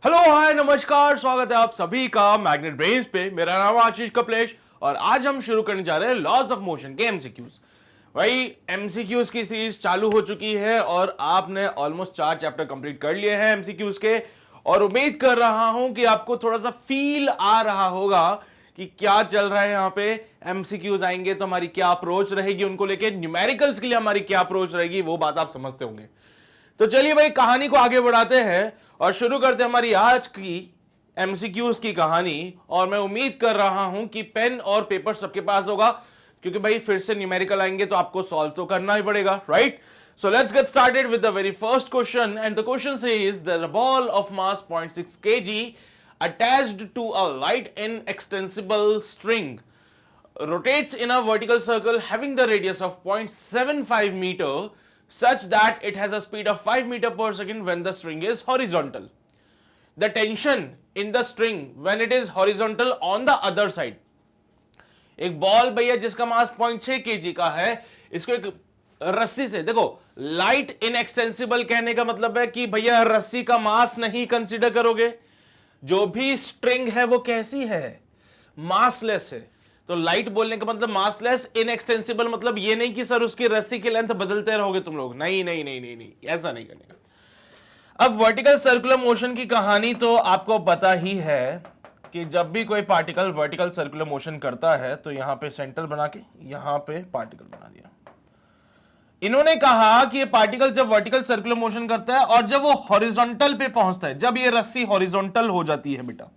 Hello hi नमस्कार, स्वागत है आप सभी का मैग्नेट ब्रेन्स पे। मेरा नाम है आशीष कपलेश और आज हम शुरू करने जा रहे हैं लॉज ऑफ मोशन के एमसीक्यूज। भाई एमसीक्यूज की सीरीज चालू हो चुकी है और आपने ऑलमोस्ट 4 चैप्टर कंप्लीट कर लिए हैं एमसीक्यूज के। और उम्मीद कर रहा हूं कि आपको थोड़ा सा फील आ रहा होगा कि क्या चल रहा है यहाँ पे। एमसीक्यूज आएंगे तो हमारी क्या अप्रोच रहेगी उनको लेके, न्यूमेरिकल्स के लिए हमारी क्या अप्रोच रहेगी, वो बात आप समझते होंगे। तो चलिए भाई कहानी को आगे बढ़ाते हैं और शुरू करते हैं हमारी आज की एमसीक्यूज की कहानी। और मैं उम्मीद कर रहा हूं कि पेन और पेपर सबके पास होगा, क्योंकि भाई फिर से न्यूमेरिकल आएंगे तो आपको सॉल्व तो करना ही पड़ेगा, right? So let's get started with the very first question, and the question says that a ball of mass 0.6 kg attached to a light inextensible string rotates in a vertical circle having the radius of 0.75 meter such that it has a speed of 5 meter per second when the string is horizontal. The tension in the string when it is horizontal on the other side. एक ball भैया जिसका मास 0.6 kg का है, इसको एक रस्सी से, देखो लाइट इनएक्सटेंसिबल कहने का मतलब है कि भैया रस्सी का मास नहीं कंसीडर करोगे। जो भी स्ट्रिंग है वो कैसी है? मासलेस है। तो लाइट बोलने का मतलब मासलेस, इनएक्सटेंसिबल मतलब ये नहीं कि सर उसकी रस्सी की लेंथ बदलते रहोगे तुम लोग, नहीं नहीं नहीं नहीं नहीं, ऐसा नहीं करने का। अब वर्टिकल सर्कुलर मोशन की कहानी तो आपको पता ही है कि जब भी कोई पार्टिकल वर्टिकल सर्कुलर मोशन करता है तो यहां पे सेंटर बना के यहां पे पार्टिकल बना दिया। इन्होंने कहा कि ये पार्टिकल जब वर्टिकल सर्कुलर मोशन करता है और जब वो हॉरिजॉन्टल पे पहुंचता है, जब ये रस्सी हॉरिजॉन्टल हो जाती है बेटा,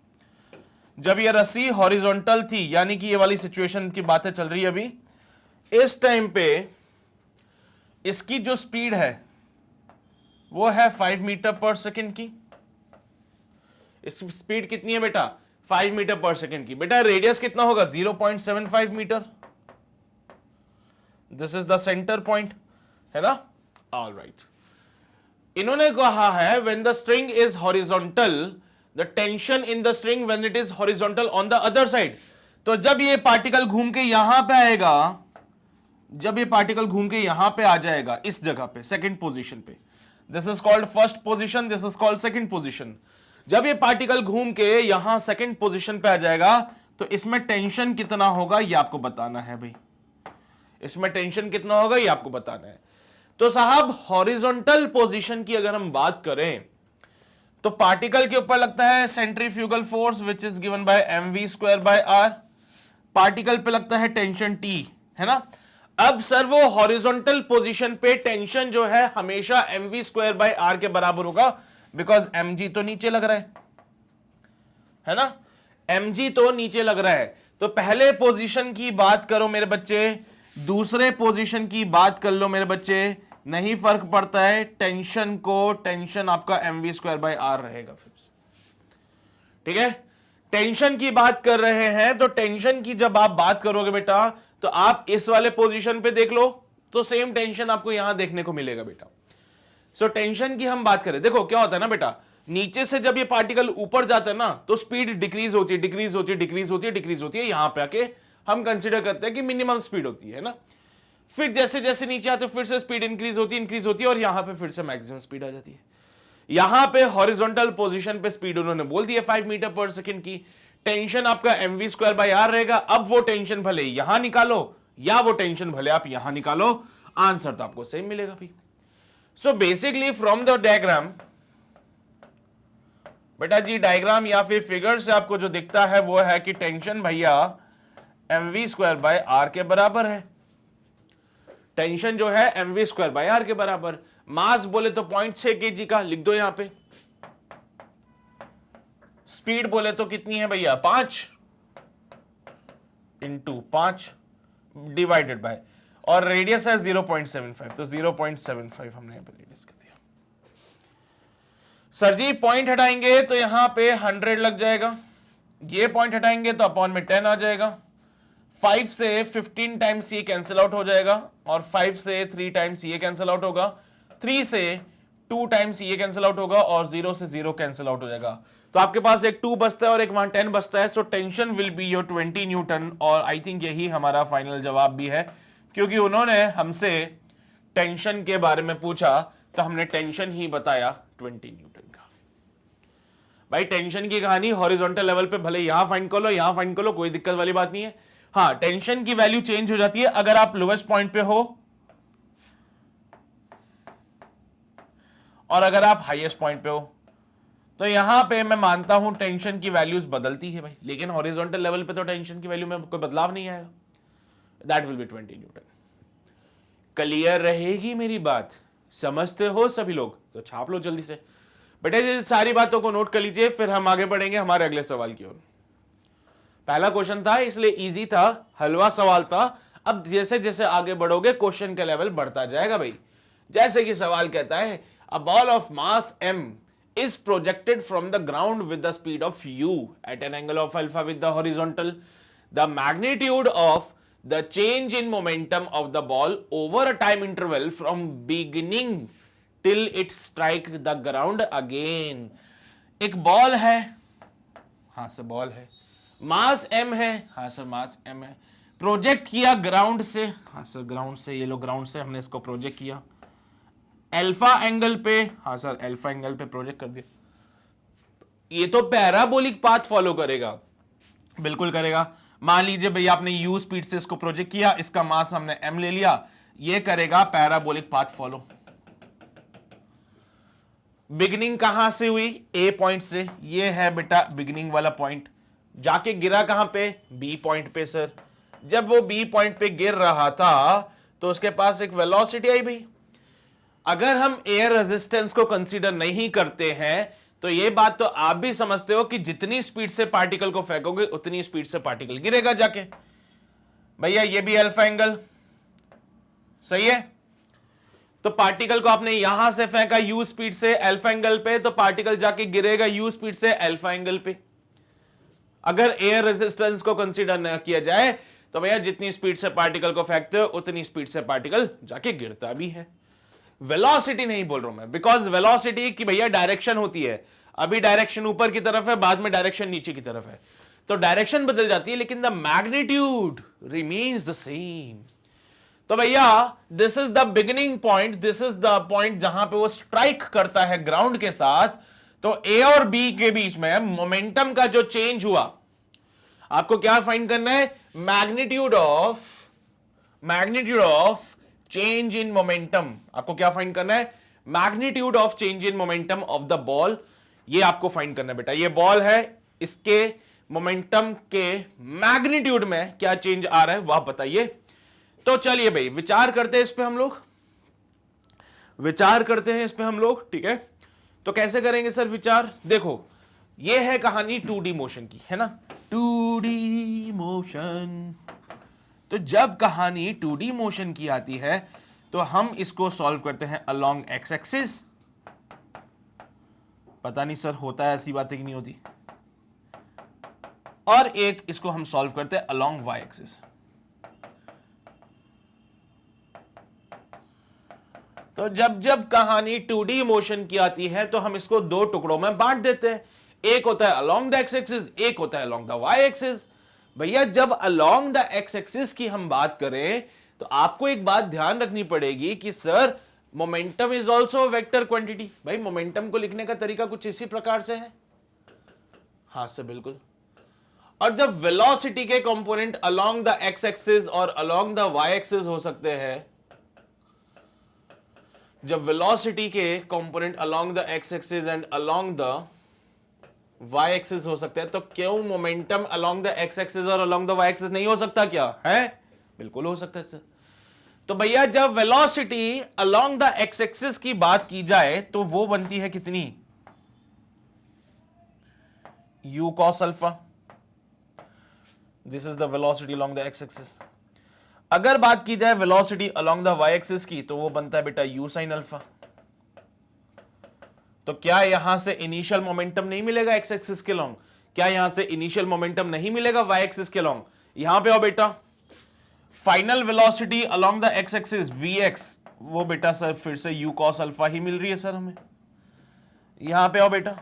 जब ये रस्सी हॉरिजॉन्टल थी, यानी कि ये वाली सिचुएशन की बातें चल रही है अभी, इस टाइम पे इसकी जो स्पीड है वो है 5 मीटर पर सेकेंड की। इसकी स्पीड कितनी है बेटा? 5 मीटर पर सेकेंड की। बेटा रेडियस कितना होगा? 0.75 metre. This is the centre point, है ना? All right. इन्होंने कहा है when the string is horizontal the tension in the string when it is horizontal on the other side. तो जब ये पार्टिकल घूम के यहां पे आएगा, जब ये पार्टिकल घूम के यहां पे आ जाएगा इस जगह पे, सेकंड पोजीशन पे, this is called first position, this is called second position. जब ये पार्टिकल घूम के यहां सेकंड पोजीशन पे आ जाएगा तो इसमें टेंशन कितना होगा ये आपको बताना है भाई। इसमें टेंशन कितना होगा ये आपको बताना है। तो साहब हॉरिजॉन्टल पोजीशन की अगर हम बात करें तो पार्टिकल के ऊपर लगता है centrifugal force which is given bye mv²/r। Particle पे लगता है टेंशन T, है ना? अब सर वो हॉरिजॉन्टल पोजीशन पे टेंशन जो है हमेशा mv²/r के बराबर होगा, बिकॉज mg तो नीचे लग रहा है ना? mg तो नीचे लग रहा है। तो पहले पोजीशन की बात करो मेरे बच्चे, दूसरे पोजीशन की बात कर लो मेरे बच्चे, नहीं फर्क पड़ता है। टेंशन को, टेंशन आपका mv²/r रहेगा फिर, ठीक है? टेंशन की बात कर रहे हैं तो टेंशन की जब आप बात करोगे बेटा तो आप इस वाले पोजीशन पे देख लो तो सेम टेंशन आपको यहां देखने को मिलेगा बेटा। सो टेंशन की हम बात करें, देखो क्या होता है ना बेटा, नीचे से जब ये पार्टिकल ऊपर जाता है ना तो स्पीड डिक्रीज होती है, डिक्रीज होती है, डिक्रीज होती है, डिक्रीज होती है। यहां पे आके हम कंसीडर करते हैं कि मिनिमम स्पीड होती है ना। फिर जैसे जैसे नीचे आते फिर से स्पीड इंक्रीज होती है और यहां पे फिर से मैक्सिमम स्पीड आ जाती है। यहां पे हॉरिजॉन्टल पोजीशन पे स्पीड उन्होंने बोल दिया 5 मीटर पर सेकंड की। टेंशन आपका mv²/r रहेगा। अब वो टेंशन भले यहां निकालो या वो टेंशन भले आप यहां निकालो, आंसर तो आपको सेम मिलेगा भाई। So basically from the diagram बेटा जी, डायग्राम या फिर फिगर से आपको जो दिखता है वो है कि टेंशन भैया mv²/r के बराबर है। टेंशन जो है mv²/r के बराबर। मास बोले तो 0.6 kg का लिख दो यहां पे। स्पीड बोले तो कितनी है भैया? 5 × 5 डिवाइडेड बाय, और रेडियस है 0.75, तो 0.75 हमने यहां पे रेडियस कर दिया। सर जी पॉइंट हटाएंगे तो यहां पे 100 लग जाएगा, ये पॉइंट हटाएंगे तो अपॉन में 10 आ जाएगा। 5 से 15 टाइम्स ये कैंसिल आउट हो जाएगा और 5 से 3 टाइम्स ये कैंसिल आउट होगा, 3 से 2 टाइम्स ये कैंसिल आउट होगा और 0 से 0 कैंसिल आउट हो जाएगा। तो आपके पास एक 2 बचता है और एक वहां 10 बचता है। So tension will be your 20 Newton. और आई थिंक यही हमारा फाइनल जवाब भी है, क्योंकि उन्होंने हमसे टेंशन के बारे में पूछा तो हमने टेंशन ही बताया 20 न्यूटन का। भाई टेंशन की कहानी हॉरिजॉन्टल लेवल पे भले यहां फाइंड कर लो, यहां फाइंड कर लो, कोई दिक्कत वाली बात नहीं है। हाँ, टेंशन की वैल्यू चेंज हो जाती है अगर आप लोवेस्ट पॉइंट पे हो और अगर आप हाईएस्ट पॉइंट पे हो। तो यहां पे मैं मानता हूं टेंशन की वैल्यूज बदलती है भाई, लेकिन हॉरिजॉन्टल लेवल पे तो टेंशन की वैल्यू में कोई बदलाव नहीं आएगा। That will B 20 Newton. Clear रहेगी मेरी बात? समझते हो सभी लोग? तो छाप लो जल्दी से बेटे, ये सारी बातों को नोट कर लीजिए, फिर हम आगे बढ़ेंगे हमारे अगले सवाल की ओर। पहला क्वेश्चन था इसलिए इजी था, हलवा सवाल था। अब जैसे जैसे आगे बढ़ोगे क्वेश्चन का लेवल बढ़ता जाएगा भाई। जैसे कि सवाल कहता है, a ball of mass m is projected from the ground with the speed of u at an angle of alpha with the horizontal. The magnitude of the change in momentum of the ball over a time interval from beginning till it strike the ground again. एक ball है, हाँ sir ball है, मास m है, हाँ sir मास m है, project किया ground से, हाँ सर ग्राउंड से, ये लो ग्राउंड से हमने इसको प्रोजेक्ट किया अल्फा एंगल पे, हाँ सर अल्फा एंगल पे प्रोजेक्ट कर दिया। ये तो पैराबोलिक पाथ फॉलो करेगा, बिल्कुल करेगा। मान लीजिए भाई आपने u स्पीड से इसको प्रोजेक्ट किया, इसका मास हमने m ले लिया, ये करेगा पैराबोलिक पाथ फॉलो। बिगिनिंग कहां से हुई? a पॉइंट से, ये है बेटा बिगिनिंग वाला पॉइंट, जाके गिरा कहां पे? b पॉइंट पे। सर जब वो b पॉइंट पे गिर रहा था तो उसके पास एक वेलोसिटी आई भाई। अगर हम एयर रेजिस्टेंस को कंसीडर नहीं करते हैं तो ये बात तो आप भी समझते हो कि जितनी स्पीड से पार्टिकल को फेंकोगे उतनी स्पीड से पार्टिकल गिरेगा जाके। भैया ये भी अल्फा एंगल सही है, तो पार्टिकल को आपने यहां से फेंका u स्पीड से अल्फा एंगल पे, तो पार्टिकल जाके गिरेगा u स्पीड से अल्फा एंगल पे। अगर एयर रेजिस्टेंस को कंसीडर न किया जाए तो भैया जितनी स्पीड से पार्टिकल को फेंकते हो उतनी स्पीड से पार्टिकल जाके गिरता भी है। वेलोसिटी नहीं बोल रहा हूं मैं, बिकॉज वेलोसिटी की भैया डायरेक्शन होती है, अभी डायरेक्शन ऊपर की तरफ है, बाद में डायरेक्शन नीचे की तरफ है, तो डायरेक्शन बदल जाती है लेकिन the magnitude remains the same. तो भैया this is the beginning point, this is the point जहां पे वो स्ट्राइक करता है ग्राउंड के साथ। तो ए और बी के बीच में मोमेंटम का जो चेंज हुआ, आपको क्या फाइंड करना है? Magnitude of change in momentum. आपको क्या फाइंड करना है? Magnitude of change in momentum of the ball. ये आपको फाइंड करना है बेटा। ये बॉल है, इसके मोमेंटम के मैग्नीट्यूड में क्या चेंज आ रहा है वह बताइए। तो चलिए भाई विचार करते हैं इस पे हम लोग, ठीक है। तो कैसे करेंगे सर विचार? देखो ये है कहानी 2D मोशन की, है ना, 2D मोशन। तो जब कहानी 2D मोशन की आती है तो हम इसको सॉल्व करते हैं अलोंग एक्स एक्सिस। पता नहीं सर होता है ऐसी बातें कि नहीं होती। और एक इसको हम सॉल्व करते हैं अलोंग वाई एक्सिस। तो जब जब कहानी 2D मोशन की आती है तो हम इसको दो टुकड़ों में बांट देते हैं, एक होता है अलोंग द एक्स एक्सिस, एक होता है अलोंग द वाई एक्सिस। भैया जब अलोंग द एक्स एक्सिस की हम बात करें तो आपको एक बात ध्यान रखनी पड़ेगी कि sir momentum is also vector quantity. भाई मोमेंटम को लिखने का तरीका कुछ इसी प्रकार से है, हाँ सर बिल्कुल। और जब वेलोसिटी के component along the x axis और अलोंग द वाई एक्सिस हो सकते हैं, जब वेलोसिटी के component along the x axis and along the y axis हो सकते हैं, तो क्यों momentum along the x axis और अलोंग द वाई एक्सिस नहीं हो सकता? क्या है? बिल्कुल हो सकता है सर। तो भैया जब velocity along the x axis की बात की जाए तो वो बनती है कितनी? u cos alpha. This is the velocity along the x axis. अगर बात की जाए velocity along the y axis की तो वो बनता है बेटा u sin अल्फा। तो क्या यहां से इनिशियल मोमेंटम नहीं मिलेगा एक्स एक्सिस के लॉन्ग? क्या यहां से इनिशियल मोमेंटम नहीं मिलेगा वाई एक्सिस के लॉन्ग? यहां पे आओ बेटा, final velocity along the x axis vx, वो बेटा सर फिर से u cos अल्फा ही मिल रही है सर हमें। यहां पे आओ बेटा,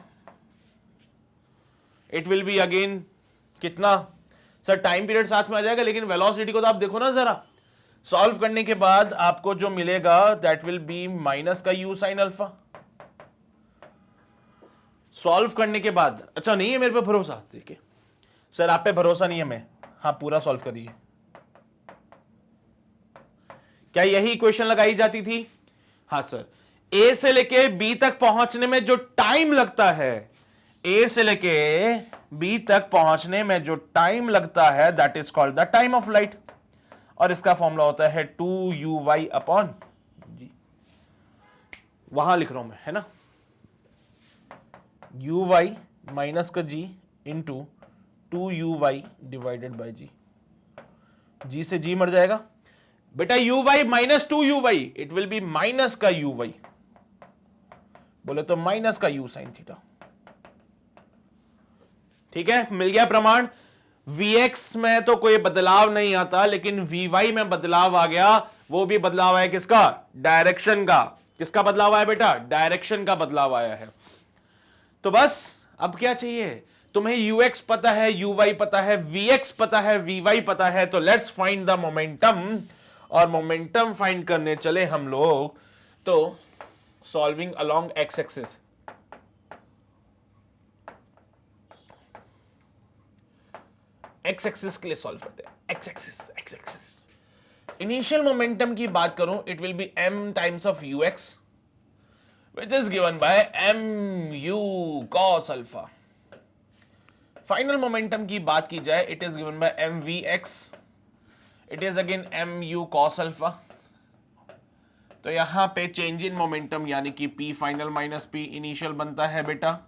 इट विल बी अगेन कितना सर? टाइम पीरियड साथ में आ जाएगा, लेकिन वेलोसिटी को तो आप देखो ना जरा, सॉल्व करने के बाद आपको जो मिलेगा दैट विल बी माइनस का u sin अल्फा। सॉल्व करने के बाद, अच्छा नहीं है मेरे पे भरोसा, देखिए सर आप पे भरोसा नहीं है, मैं हाँ पूरा सॉल्व करिए। क्या यही इक्वेशन लगाई जाती थी? हाँ सर, ए से लेके बी तक पहुंचने में जो टाइम लगता है, ए से लेके बी तक पहुंचने में जो टाइम लगता है, that is called the time of light, और इसका फॉर्मूला होता है 2u/, अपॉन जी, वहां लिख रहा हूं मैं, है ना, u/, माइनस का g into 2u/, divided by g. G से जी मर जाएगा बेटा, u/, minus 2u/, it will be minus का u/, बोले तो माइनस का u sin थीटा। ठीक है, मिल गया प्रमाण। Vx में तो कोई बदलाव नहीं आता, लेकिन Vy में बदलाव आ गया। वो भी बदलाव आया किसका? डायरेक्शन का। किसका बदलाव आया बेटा? डायरेक्शन का बदलाव आया है। तो बस अब क्या चाहिए तुम्हें? Ux पता है, Uy पता है, Vx पता है, Vy पता है, तो लेट्स फाइंड द मोमेंटम। और मोमेंटम फाइंड करने चले हम लोग तो solving along x axis. X axis के लिए सॉल्व करते हैं। एक्स एक्सिस इनिशियल मोमेंटम की बात करूं, it will B m times of ux, which is given by mu cos alpha. Final momentum की बात की जाए, it is given bye mvx, it is again mu cos alpha. तो यहां पे चेंज इन मोमेंटम यानी कि p final minus p initial बनता है बेटा,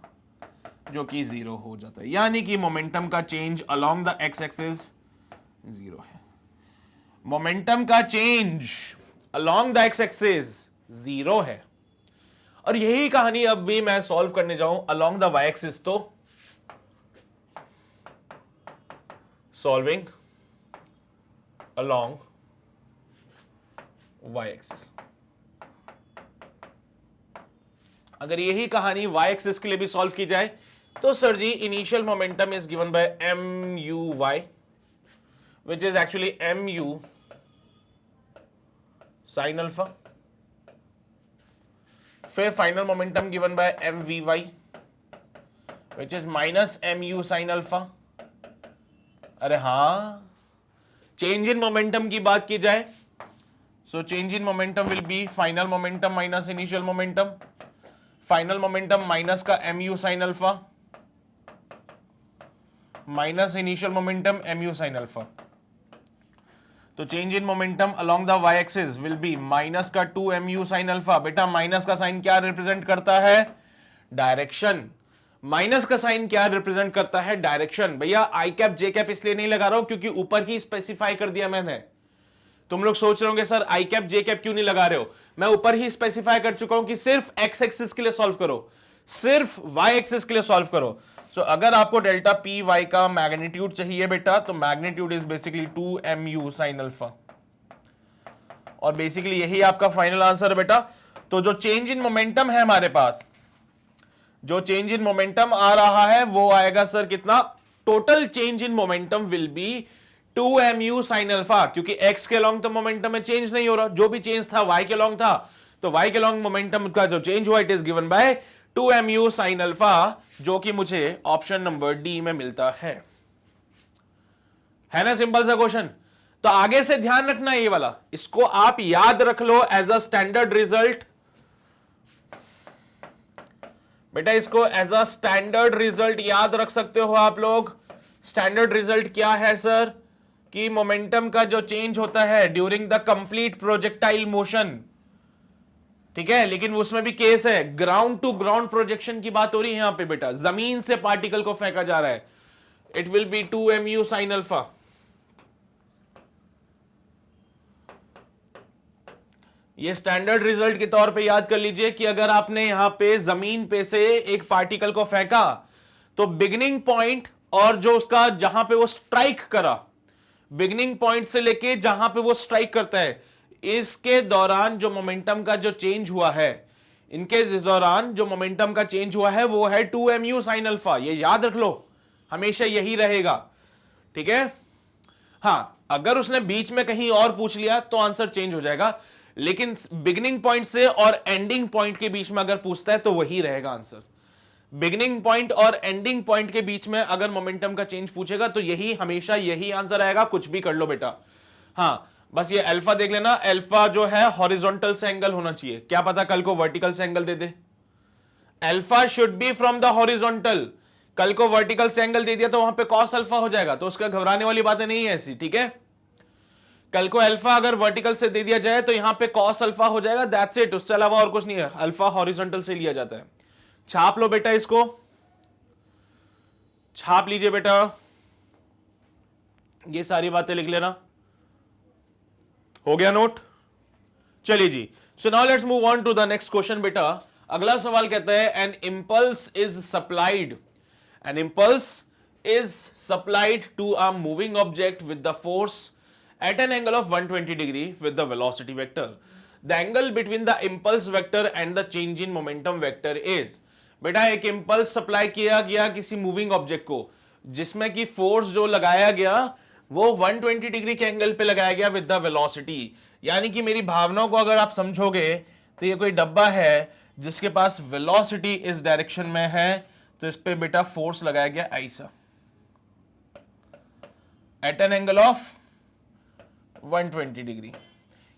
जो कि 0 हो जाता है, यानी कि मोमेंटम का change along the x axis 0 है। मोमेंटम का change along the x axis 0 है। और यही कहानी अब भी मैं सॉल्व करने जाऊं अलोंग द वाई एक्सिस, तो सॉल्विंग अलोंग वाई एक्सिस। अगर यही कहानी वाई एक्सिस के लिए भी सॉल्व की जाए तो sir ji initial momentum is given by mu y, which is actually mu sin alpha. फिर final momentum given by mvy, which is minus mu sin alpha. अरे हाँ, चेंज इन मोमेंटम की बात की जाए, so change in momentum will be final momentum minus initial momentum, final momentum minus का mu sin alpha minus initial momentum mu sin alpha। तो change in momentum along the y axis will be minus का 2 mu sin alpha। बेटा minus का sign क्या represent करता है? Direction. Minus का sign क्या रिप्रेजेंट करता है? डायरेक्शन। भैया आई कैप जे कैप इसलिए नहीं लगा रहा हूं क्योंकि ऊपर ही स्पेसिफाई कर दिया मैंने। तुम लोग सोच रहे होंगे sir I cap J cap क्यों नहीं लगा रहे हो? मैं ऊपर ही स्पेसिफाई कर चुका हूं कि सिर्फ एक्स एक्सिस के लिए सॉल्व करो, सिर्फ वाई एक्सिस के लिए सॉल्व करो। सो अगर आपको डेल्टा पी वाई का मैग्नीट्यूड चाहिए बेटा, तो magnitude is basically 2 mu sin alpha, और बेसिकली यही आपका फाइनल आंसर है बेटा। तो जो चेंज इन मोमेंटम है हमारे पास, जो चेंज इन मोमेंटम आ रहा है वो आएगा सर कितना? Total change in momentum will B 2 mu sin alpha, क्योंकि x के लॉन्ग तो मोमेंटम में चेंज नहीं हो रहा, जो भी चेंज था y के लॉन्ग था, तो y के लॉन्ग मोमेंटम का जो चेंज हुआ it is given bye 2 mu sin alpha, जो कि मुझे ऑप्शन नंबर डी में मिलता है ना? सिंपल सा क्वेश्चन। तो आगे से ध्यान रखना ये वाला, इसको आप याद रख लो एज अ स्टैंडर्ड रिजल्ट बेटा, इसको एज अ स्टैंडर्ड रिजल्ट याद रख सकते हो आप लोग। स्टैंडर्ड रिजल्ट क्या है सर? कि मोमेंटम का जो चेंज होता है during the complete projectile motion, ठीक है, लेकिन उसमें भी केस है, ग्राउंड टू ग्राउंड प्रोजेक्शन की बात हो रही है यहां पे बेटा, जमीन से पार्टिकल को फेंका जा रहा है, it will B 2 mu sin alpha. ये स्टैंडर्ड रिजल्ट के तौर पे याद कर लीजिए कि अगर आपने यहां पे जमीन पे से एक पार्टिकल को फेंका, तो बिगिनिंग पॉइंट और जो उसका जहां पे वो स्ट्राइक करा, बिगिनिंग पॉइंट से लेके जहां पे वो स्ट्राइक करता है, इसके दौरान जो मोमेंटम का जो चेंज हुआ है, इनके दौरान जो मोमेंटम का चेंज हुआ है वो है 2 mu sin अल्फा। ये याद रख लो, हमेशा यही रहेगा, ठीक है। हां, अगर उसने बीच में कहीं और पूछ लिया तो आंसर चेंज हो जाएगा, लेकिन बिगिनिंग पॉइंट से और एंडिंग पॉइंट के बीच में अगर पूछता है तो वही रहेगा आंसर। बिगिनिंग पॉइंट और एंडिंग पॉइंट के बीच में अगर मोमेंटम का चेंज पूछेगा तो यही हमेशा यही आंसर आएगा, कुछ भी कर लो बेटा। हाँ, बस ये अल्फा देख लेना, अल्फा जो है हॉरिजॉन्टल से एंगल होना चाहिए, क्या पता कल को वर्टिकल से angle they they. Alpha should be from the horizontal, कल को वर्टिकल से एंगल दे दिया तो वहां पे कॉस अल्फा हो जाएगा, तो उसका घबराने वाली बातें नहीं है ऐसी, ठीक है। कल को अल्फा अगर वर्टिकल से दे दिया जाए तो यहां पे कॉस अल्फा हो जाएगा, दैट्स इट, उससे अलावा और कुछ नहीं है। अल्फा हॉरिजॉन्टल से लिया जाता है। छाप लो बेटा, इसको छाप लीजिए बेटा, ये सारी बातें लिख लेना, हो गया नोट। चलिए जी, so now let's move on to the next question बेटा। अगला सवाल कहता है an impulse is supplied, an impulse is supplied to a moving object with the force at an angle of 120 degree with the velocity vector. The angle between the impulse vector and the change in momentum vector is, बेटा एक impulse supply किया गया किसी moving object को, जिसमें कि force जो लगाया गया वो 120 डिग्री के एंगल पे लगाया गया विद द वेलोसिटी। यानी कि मेरी भावनाओं को अगर आप समझोगे तो ये कोई डब्बा है जिसके पास वेलोसिटी इस डायरेक्शन में है, तो इस पे बेटा फोर्स लगाया गया ऐसा at an angle of 120 degree.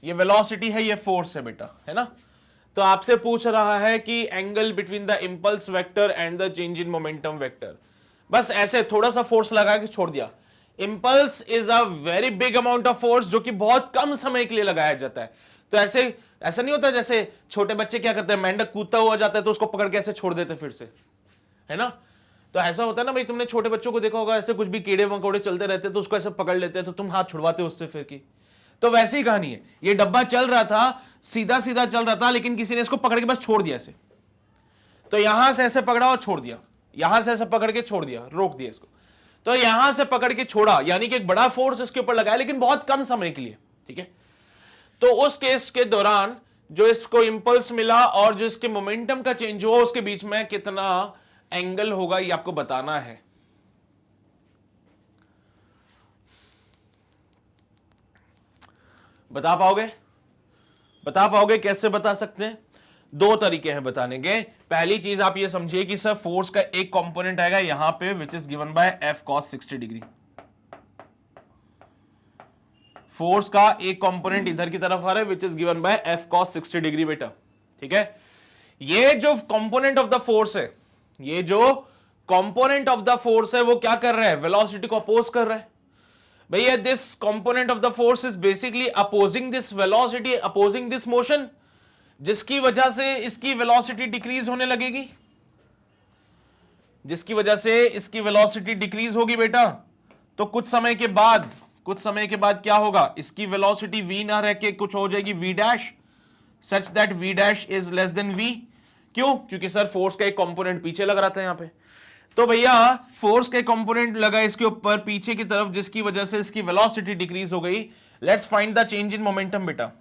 ये वेलोसिटी है, ये फोर्स है बेटा, है ना। तो आपसे पूछ रहा है कि angle between the impulse vector and the change in momentum vector. बस ऐसे थोड़ा सा फोर्स लगा के छोड़ दिया। Impulse is a very big amount of force जो कि बहुत कम समय के लिए लगाया जाता है। तो ऐसा नहीं होता जैसे छोटे बच्चे क्या करते हैं, मेंढक कूदता हुआ जाता है तो उसको पकड़ के ऐसे छोड़ देते फिर से, है ना। तो ऐसा होता है ना भाई, तुमने छोटे बच्चों को देखा होगा, ऐसे कुछ भी कीड़े मकोड़े चलते रहते तो उसको ऐसे पकड़ लेते हैं तो तुम हाथ छुड़वाते हो उससे फिर की। तो वैसी ही कहानी है, ये डब्बा चल रहा था, सीधा सीधा चल रहा था, लेकिन किसी ने इसको पकड़ के बस छोड़ दिया ऐसे। तो यहां से ऐसे पकड़ा और छोड़ दिया, यहां से ऐसे पकड़ के छोड़ दिया, रोक दिया इसको। तो यहां से पकड़ के छोड़ा, यानी कि एक बड़ा फोर्स इसके ऊपर लगाया, लेकिन बहुत कम समय के लिए, ठीक है। तो उस केस के दौरान जो इसको इंपल्स मिला और जो इसके मोमेंटम का चेंज हुआ उसके बीच में कितना एंगल होगा, ये आपको बताना है। बता पाओगे? बता पाओगे? कैसे बता सकते हैं? दो तरीके हैं बताने के। पहली चीज आप ये समझिए कि सर फोर्स का एक कंपोनेंट आएगा यहां पे विच is given bye F cos 60 degree. Force का एक कंपोनेंट इधर की तरफ आ रहा है विच is given bye F cos 60 degree बेटा, ठीक है। ये जो कंपोनेंट ऑफ द फोर्स है, ये जो कंपोनेंट ऑफ द फोर्स है वो क्या कर रहा है, वेलोसिटी को अपोज कर रहा है। भैया this component of the force is basically opposing this velocity, opposing this motion, जिसकी वजह से इसकी वेलोसिटी डिक्रीज होने लगेगी, जिसकी वजह से इसकी वेलोसिटी डिक्रीज होगी बेटा। तो कुछ समय के बाद क्या होगा, इसकी वेलोसिटी v ना रह के कुछ हो जाएगी v dash, such that v dash is less than v। क्यों? क्योंकि सर फोर्स का एक कंपोनेंट पीछे लग रहा था यहां पे। तो भैया फोर्स के कंपोनेंट लगा इसके ऊपर पीछे की तरफ, जिसकी वजह से इसकी वेलोसिटी डिक्रीज हो गई। Let's find the change in momentum बेटा।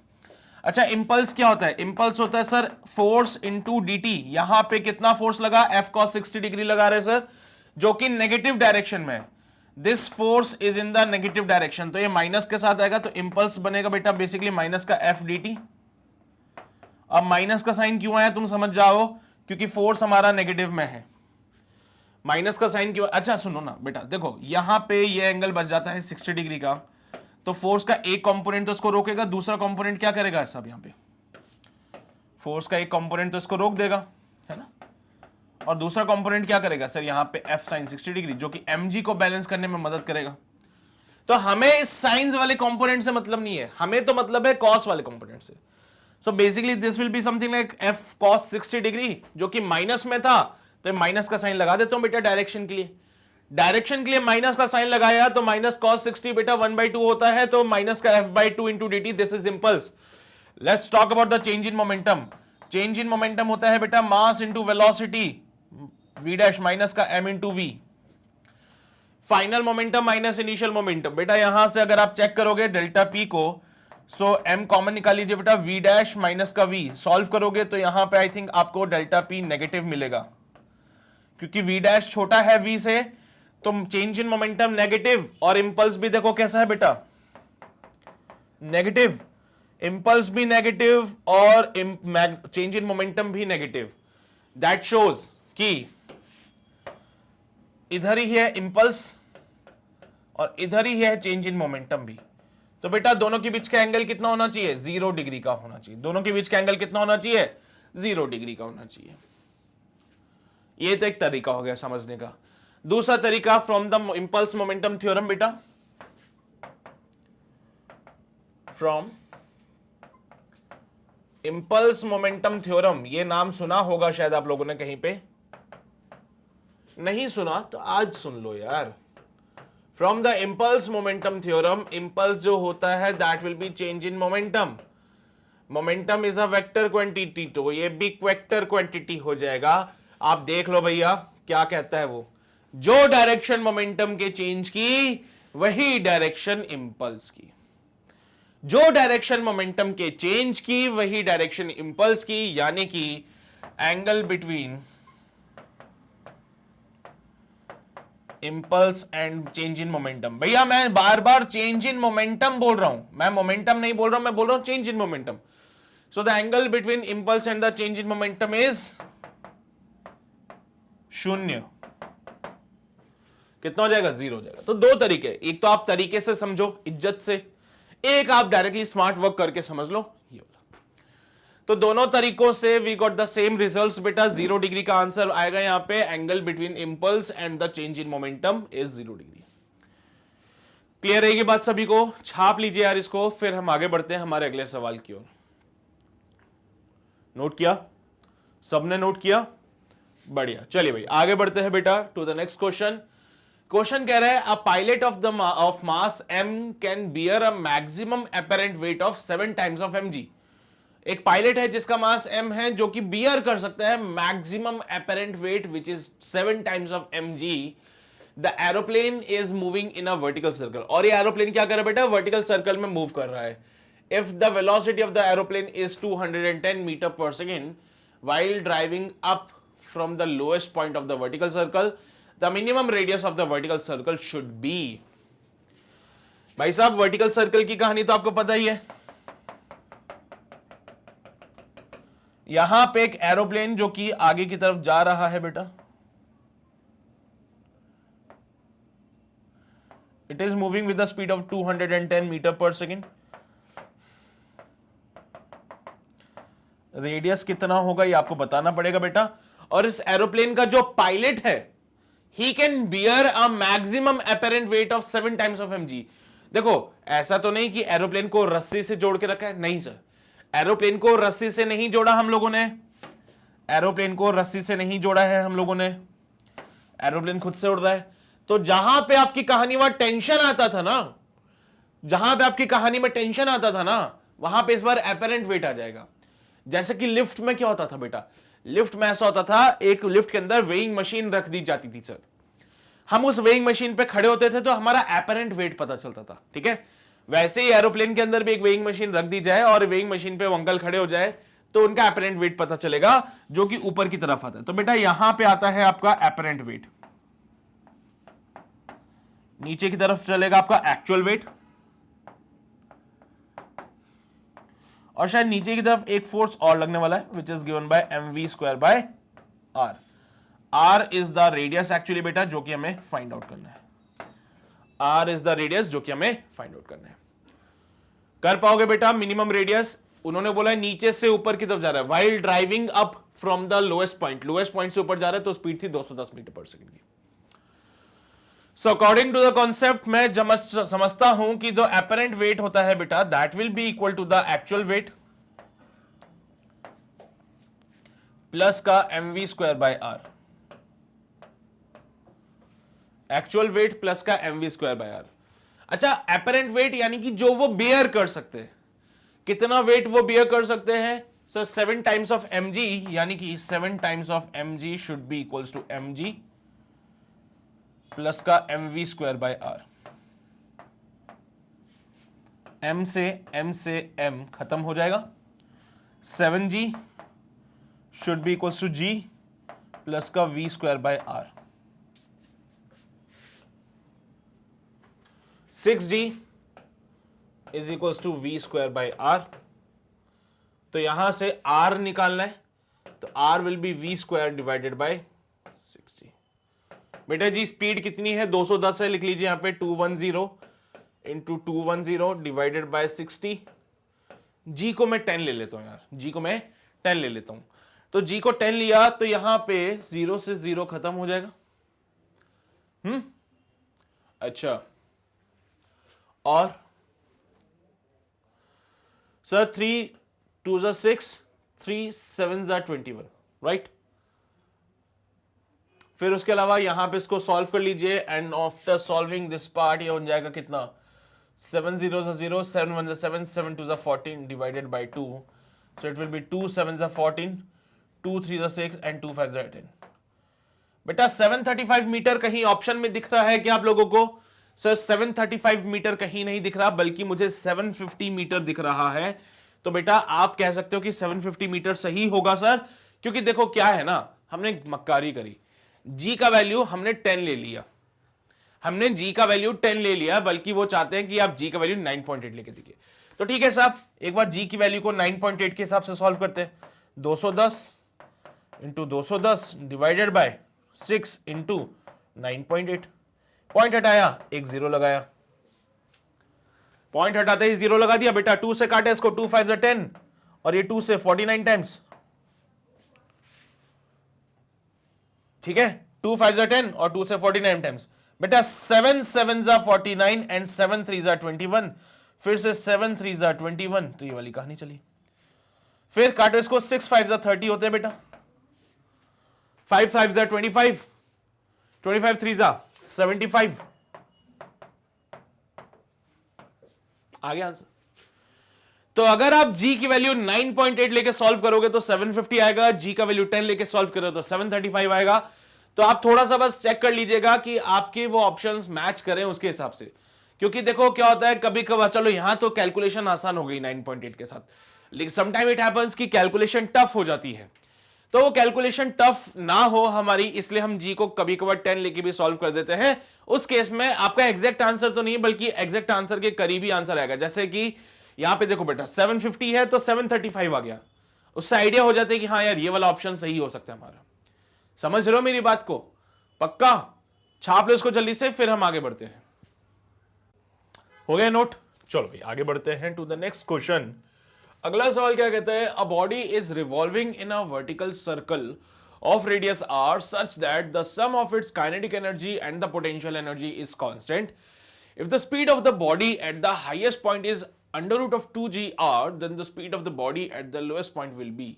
अच्छा, इंपल्स क्या होता है? इंपल्स होता है सर फोर्स इनटू dt। यहां पे कितना फोर्स लगा, f cos 60 डिग्री लगा रहे सर, जो कि नेगेटिव डायरेक्शन में है। This force is in the negative direction, तो ये माइनस के साथ आएगा, तो इंपल्स बनेगा बेटा बेसिकली माइनस का f dt। अब माइनस का साइन क्यों आया तुम समझ जाओ, क्योंकि फोर्स हमारा नेगेटिव में है। माइनस का साइन क्यों? अच्छा सुनो ना बेटा, देखो यहां पे ये एंगल बच जाता है 60 डिग्री का, तो फोर्स का एक कंपोनेंट तो इसको रोकेगा, दूसरा कंपोनेंट क्या करेगा सब यहां पे, फोर्स का एक कंपोनेंट तो इसको रोक देगा, है ना, और दूसरा कंपोनेंट क्या करेगा सर यहां पे f sin 60 डिग्री, जो कि mg को बैलेंस करने में मदद करेगा। तो हमें इस साइंस वाले कंपोनेंट से मतलब नहीं है, हमें तो मतलब है कॉस वाले कंपोनेंट से। So basically this will be something like f cos 60 degree, जो कि माइनस में था, तो माइनस का साइन लगा देता हूं बेटा डायरेक्शन के लिए। डायरेक्शन के लिए माइनस का साइन लगाया तो माइनस cos 60 बेटा 1/2 होता है, तो माइनस का f/2 into dt, this is impulse. Let's talk about the change in momentum. Change in momentum होता है बेटा mass into velocity, v dash minus का m into v। Final momentum minus initial momentum. बेटा यहां से अगर आप चेक करोगे डेल्टा p को, सो m कॉमन निकाल लीजिए बेटा, v डैश माइनस का v सॉल्व करोगे तो यहां पे आई थिंक आपको डेल्टा p नेगेटिव मिलेगा, क्योंकि v डैश छोटा है v से, तो चेंज इन मोमेंटम नेगेटिव, और इंपल्स भी देखो कैसा है बेटा, नेगेटिव। इंपल्स भी नेगेटिव और चेंज इन मोमेंटम भी नेगेटिव। दैट शोज कि इधर ही है इंपल्स और इधर ही है चेंज इन मोमेंटम भी। तो बेटा दोनों के बीच का एंगल कितना होना चाहिए? 0 डिग्री का होना चाहिए। दोनों के बीच का एंगल कितना होना चाहिए? 0 डिग्री का होना चाहिए। ये तो एक तरीका हो गया समझने का। दूसरा तरीका from the impulse momentum theorem बेटा, फ्रॉम इंपल्स मोमेंटम थ्योरम, ये नाम सुना होगा शायद आप लोगों ने कहीं पे, नहीं सुना तो आज सुन लो यार। From the impulse momentum theorem, impulse जो होता है that will B change in momentum. Momentum is a vector quantity, तो ये भी वेक्टर क्वांटिटी हो जाएगा। आप देख लो भैया क्या कहता है वो, जो डायरेक्शन मोमेंटम के चेंज की वही डायरेक्शन इंपल्स की, जो डायरेक्शन मोमेंटम के चेंज की वही डायरेक्शन इंपल्स की, यानी कि angle between impulse and change in momentum. भैया मैं बार बार चेंज इन मोमेंटम बोल रहा हूं, मैं मोमेंटम नहीं बोल रहा हूं, मैं बोल रहा हूं change in momentum. So the angle between impulse and the change in momentum is 0। कितना हो जाएगा? 0 हो जाएगा। तो दो तरीके, एक तो आप तरीके से समझो इज्जत से, एक आप डायरेक्टली स्मार्ट वर्क करके समझ लो ये वाला। तो दोनों तरीकों से we got the same results बेटा। 0 डिग्री का आंसर आएगा यहां पे। Angle between impulse and the change in momentum is 0 degree. Clear रहेगी बात सभी को? छाप लीजिए यार इसको, फिर हम आगे बढ़ते हैं हमारे अगले सवाल की ओर। नोट किया? सबने नोट किया? बढ़िया, चलिए भाई आगे बढ़ते हैं बेटा to the next question. Question कह रहा है a pilot of mass m can bear a maximum apparent weight of 7 times of mg। एक पायलट है जिसका मास m है जो कि बियर कर सकता है maximum apparent wait which is 7 times of mg। The aeroplane is moving in a vertical circle. और ये एरोप्लेन क्या कर रहा है बेटा? वर्टिकल सर्कल में मूव कर रहा है। If the velocity of the aeroplane is 210 metre per second while driving up from the lowest point of the vertical circle, the minimum radius of the vertical circle should be। भाई साहब vertical circle की कहानी तो आपको पता ही है। यहां पे एक एरोप्लेन जो कि आगे की तरफ जा रहा है बेटा, it is moving with the speed of 210 metre per second. Radius कितना होगा ये आपको बताना पड़ेगा बेटा। और इस एरोप्लेन का जो पायलट है he can bear a maximum apparent weight of 7 times of mg। देखो ऐसा तो नहीं कि एरोप्लेन को रस्सी से जोड़ के रखा है, नहीं सर, एरोप्लेन को रस्सी से नहीं जोड़ा हम लोगों ने, एरोप्लेन को रस्सी से नहीं जोड़ा है हम लोगों ने, एरोप्लेन खुद से उड़ रहा है। तो जहां पे आपकी कहानी वहां टेंशन आता था ना, जहां पे आपकी कहानी में टेंशन आता था ना, वहां पे इस बार अपेरेंट वेट आ जाएगा। जैसे कि लिफ्ट में क्या होता था बेटा? लिफ्ट में ऐसा होता था, एक लिफ्ट के अंदर वेइंग मशीन रख दी जाती थी सर, हम उस वेइंग मशीन पे खड़े होते थे तो हमारा एपरेंट वेट पता चलता था, ठीक है। वैसे ही एरोप्लेन के अंदर भी एक वेइंग मशीन रख दी जाए और वेइंग मशीन पे वो अंकल खड़े हो जाए तो उनका एपरेंट वेट पता चलेगा जो कि ऊपर की तरफ आता है। तो बेटा यहां पे आता है आपका एपरेंट वेट, नीचे की तरफ चलेगा आपका एक्चुअल वेट, और शायद नीचे की तरफ एक फोर्स और लगने वाला है विच is given bye mv square by r। r is the radius actually बेटा जो कि हमें फाइंड आउट करना है, r इज द रेडियस जो कि हमें फाइंड आउट करना है। कर पाओगे बेटा मिनिमम रेडियस? उन्होंने बोला है नीचे से ऊपर की तरफ जा रहा है, while driving up from the lowest point, lowest point से ऊपर जा रहा है तो स्पीड थी 210 मीटर पर सेकंड की। So according to the concept मैं समझता हूं कि जो एपरेंट वेट होता है बेटा that will be equal to the actual weight plus का mv square by r। Actual weight plus का mv स्क्वायर बाय r। अच्छा एपरेंट वेट यानी कि जो वो बेयर कर सकते हैं, कितना वेट वो बेयर कर सकते हैं सर? 7 टाइम्स ऑफ mg, यानी कि 7 times of mg should be equals to mg plus का mv square by r। m से m खत्म हो जाएगा, 7g should be equals to g plus का v square by r। 6g is equals to v square by r। तो यहां से r निकालना है तो r will be v square divided by 6g। बेटा जी स्पीड कितनी है, 210 है, लिख लीजिए यहां पे 210 इंटू 210 डिवाइडेड बाय 60। जी को मैं 10 ले लेता हूं यार, जी को मैं 10 ले लेता हूं। तो जी को 10 लिया तो यहां पे 0 से 0 खत्म हो जाएगा। अच्छा, और सर 3 2 6, 3 7 21, राइट। फिर उसके अलावा यहां पे इसको सॉल्व कर लीजिए and after solving this part ये हो जाएगा कितना, 7 0 0, 7 1 7, 7 2 14 divided by 2, so it will B 2 7 14, 2 3 6 and 2 5 10। बेटा 735 मीटर कहीं ऑप्शन में दिख रहा है क्या आप लोगों को? सर 735 मीटर कहीं नहीं दिख रहा, बल्कि मुझे 750 मीटर दिख रहा है। तो बेटा आप कह सकते हो कि 750 मीटर सही होगा सर, क्योंकि देखो क्या है ना, हमने मक्कारी करी, जी का वैल्यू हमने 10 ले लिया, हमने जी का वैल्यू 10 ले लिया, बल्कि वो चाहते हैं कि आप जी का वैल्यू 9.8 लेके देखिए। तो ठीक है साहब, एक बार जी की वैल्यू को 9.8 के हिसाब से सॉल्व करते हैं। 210 into 210 divided by 6 into 9.8, point हटाया, एक जीरो लगाया, पॉइंट हटाते ही जीरो लगा दिया। बेटा 2 से काटे इसको, 2 5 10, और ये 2 से 49 टाइम्स, ठीक है, 2 5 10 और 2 से 49 टाइम्स। बेटा 7 7 49 एंड 7 3 21, फिर से 7 3 21, तो ये वाली कहानी चली। फिर काटो इसको, 6 5 30 होते हैं बेटा, 5 5 25, 25 3 75, आ गया आंसर। तो अगर आप g की वैल्यू 9.8 लेके सॉल्व करोगे तो 750 आएगा, g का वैल्यू 10 लेके सॉल्व करोगे तो 735 आएगा। तो आप थोड़ा सा बस चेक कर लीजिएगा कि आपके वो ऑप्शंस मैच करें उसके हिसाब से, क्योंकि देखो क्या होता है कभी कभार, चलो यहां तो कैलकुलेशन आसान हो गई 9.8 के साथ, लेकिन समटाइम इट हैपेंस कि कैलकुलेशन टफ हो जाती है। तो वो कैलकुलेशन टफ ना हो हमारी, इसलिए हम जी को कभी कभार 10 लेके भी सॉल्व कर देते हैं। उस केस में आपका एग्जैक्ट आंसर तो नहीं बल्कि एग्जैक्ट आंसर के करीबी आंसर आएगा। जैसे कि यहां पे देखो बेटा 750 है तो 735 आ गया, उससे आइडिया हो जाता है कि हाँ यार ये वाला ऑप्शन सही हो सकता है हमारा। समझ रहे हो मेरी बात को? पक्का छाप लो इसको जल्दी से, फिर हम आगे बढ़ते हैं। हो गया नोट? चलो भाई आगे बढ़ते हैं टू द नेक्स्ट क्वेश्चन। अगला सवाल क्या कहता है, a body is revolving in a vertical circle of radius r such that the sum of its kinetic energy and the potential energy is constant. If the speed of the body at the highest point is under root of 2gr, then the speed of the body at the lowest point will be.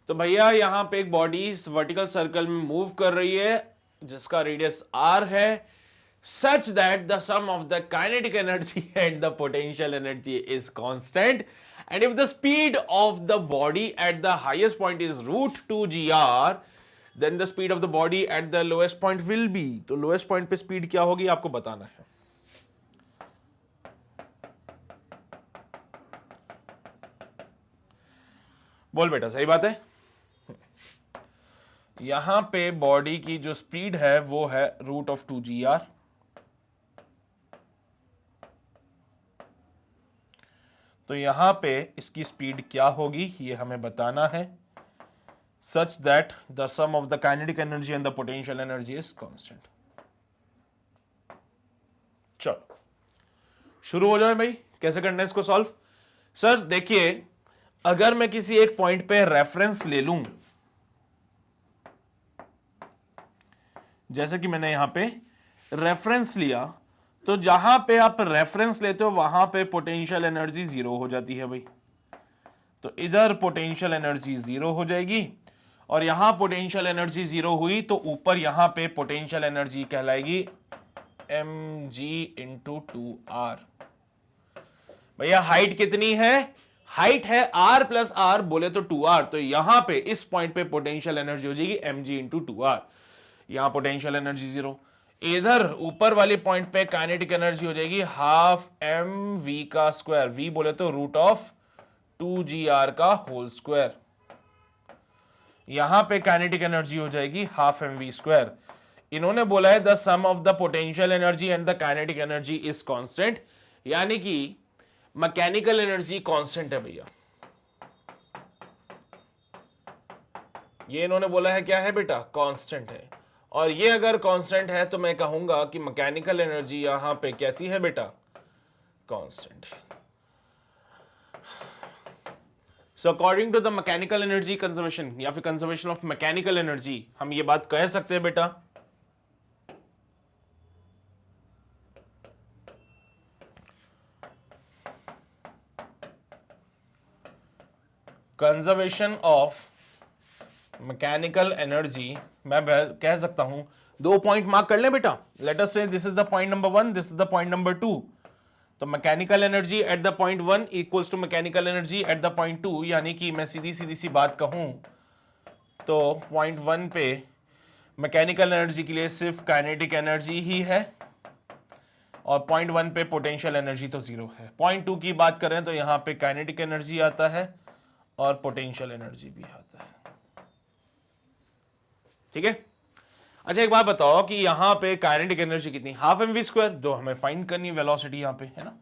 तो भैया यहां पे एक body इस vertical circle में move कर रही है जिसका रेडियस r है, such that the sum of the kinetic energy and the potential energy is constant. And if the speed of the body at the highest point is root 2gr, then the speed of the body at the lowest point will be. तो lowest point पे speed क्या होगी आपको बताना है। बोल बेटा, सही बात है। यहां पे बॉडी की जो स्पीड है वो है रूट ऑफ 2gr, तो यहां पे इसकी स्पीड क्या होगी ये हमें बताना है, such that the sum of the kinetic energy and the potential energy is constant. चलो शुरू हो जाए भाई, कैसे करना है इसको सॉल्व। सर देखिए, अगर मैं किसी एक पॉइंट पे रेफरेंस ले लूं, जैसे कि मैंने यहां पे रेफरेंस लिया, तो जहां पे आप रेफरेंस लेते हो वहां पे पोटेंशियल एनर्जी जीरो हो जाती है भाई। तो इधर पोटेंशियल एनर्जी जीरो हो जाएगी और यहां पोटेंशियल एनर्जी जीरो हुई तो ऊपर यहां पे पोटेंशियल एनर्जी कहलाएगी mg इंटू 2r। भैया हाइट कितनी है? हाइट है r प्लस r, बोले तो 2r, तो यहां पे इस पॉइंट पे पोटेंशियल एनर्जी हो जाएगी mg इंटू 2r। यहां पोटेंशियल एनर्जी जीरो, इधर ऊपर वाले पॉइंट पे काइनेटिक एनर्जी हो जाएगी हाफ mv का स्क्वायर, v बोले तो रूट ऑफ 2gr का होल स्क्वायर। यहां पे काइनेटिक एनर्जी हो जाएगी हाफ mv स्क्वायर। इन्होंने बोला है the sum of the potential energy and the kinetic energy is constant, यानी कि मैकेनिकल एनर्जी कांस्टेंट है भैया। ये इन्होंने बोला है क्या है बेटा? कांस्टेंट है। और ये अगर कांस्टेंट है तो मैं कहूंगा कि मैकेनिकल एनर्जी यहां पे कैसी है बेटा, कांस्टेंट है। So according to the mechanical energy conservation या फिर कंजर्वेशन ऑफ मैकेनिकल एनर्जी, हम ये बात कह सकते हैं बेटा कंजर्वेशन ऑफ मैकेनिकल एनर्जी, मैं कह सकता हूं, 2 पॉइंट मार्क कर ले बेटा। Let us say this is the point number 1, this is the point number 2। तो mechanical energy at the point 1 equals to mechanical energy at the point 2, यानी कि मैं सीधी सी बात कहूं तो पॉइंट 1 पे मैकेनिकल एनर्जी के लिए सिर्फ काइनेटिक एनर्जी ही है और पॉइंट 1 पे पोटेंशियल एनर्जी तो 0 है। पॉइंट 2 की बात करें तो यहां पे काइनेटिक एनर्जी आता है और पोटेंशियल एनर्जी भी आता है। ठीक है, अच्छा एक बात बताओ कि यहां पे काइनेटिक एनर्जी कितनी, हाफ एम वी स्क्वायर, जो हमें फाइंड करनी वेलोसिटी यहां पे है ना,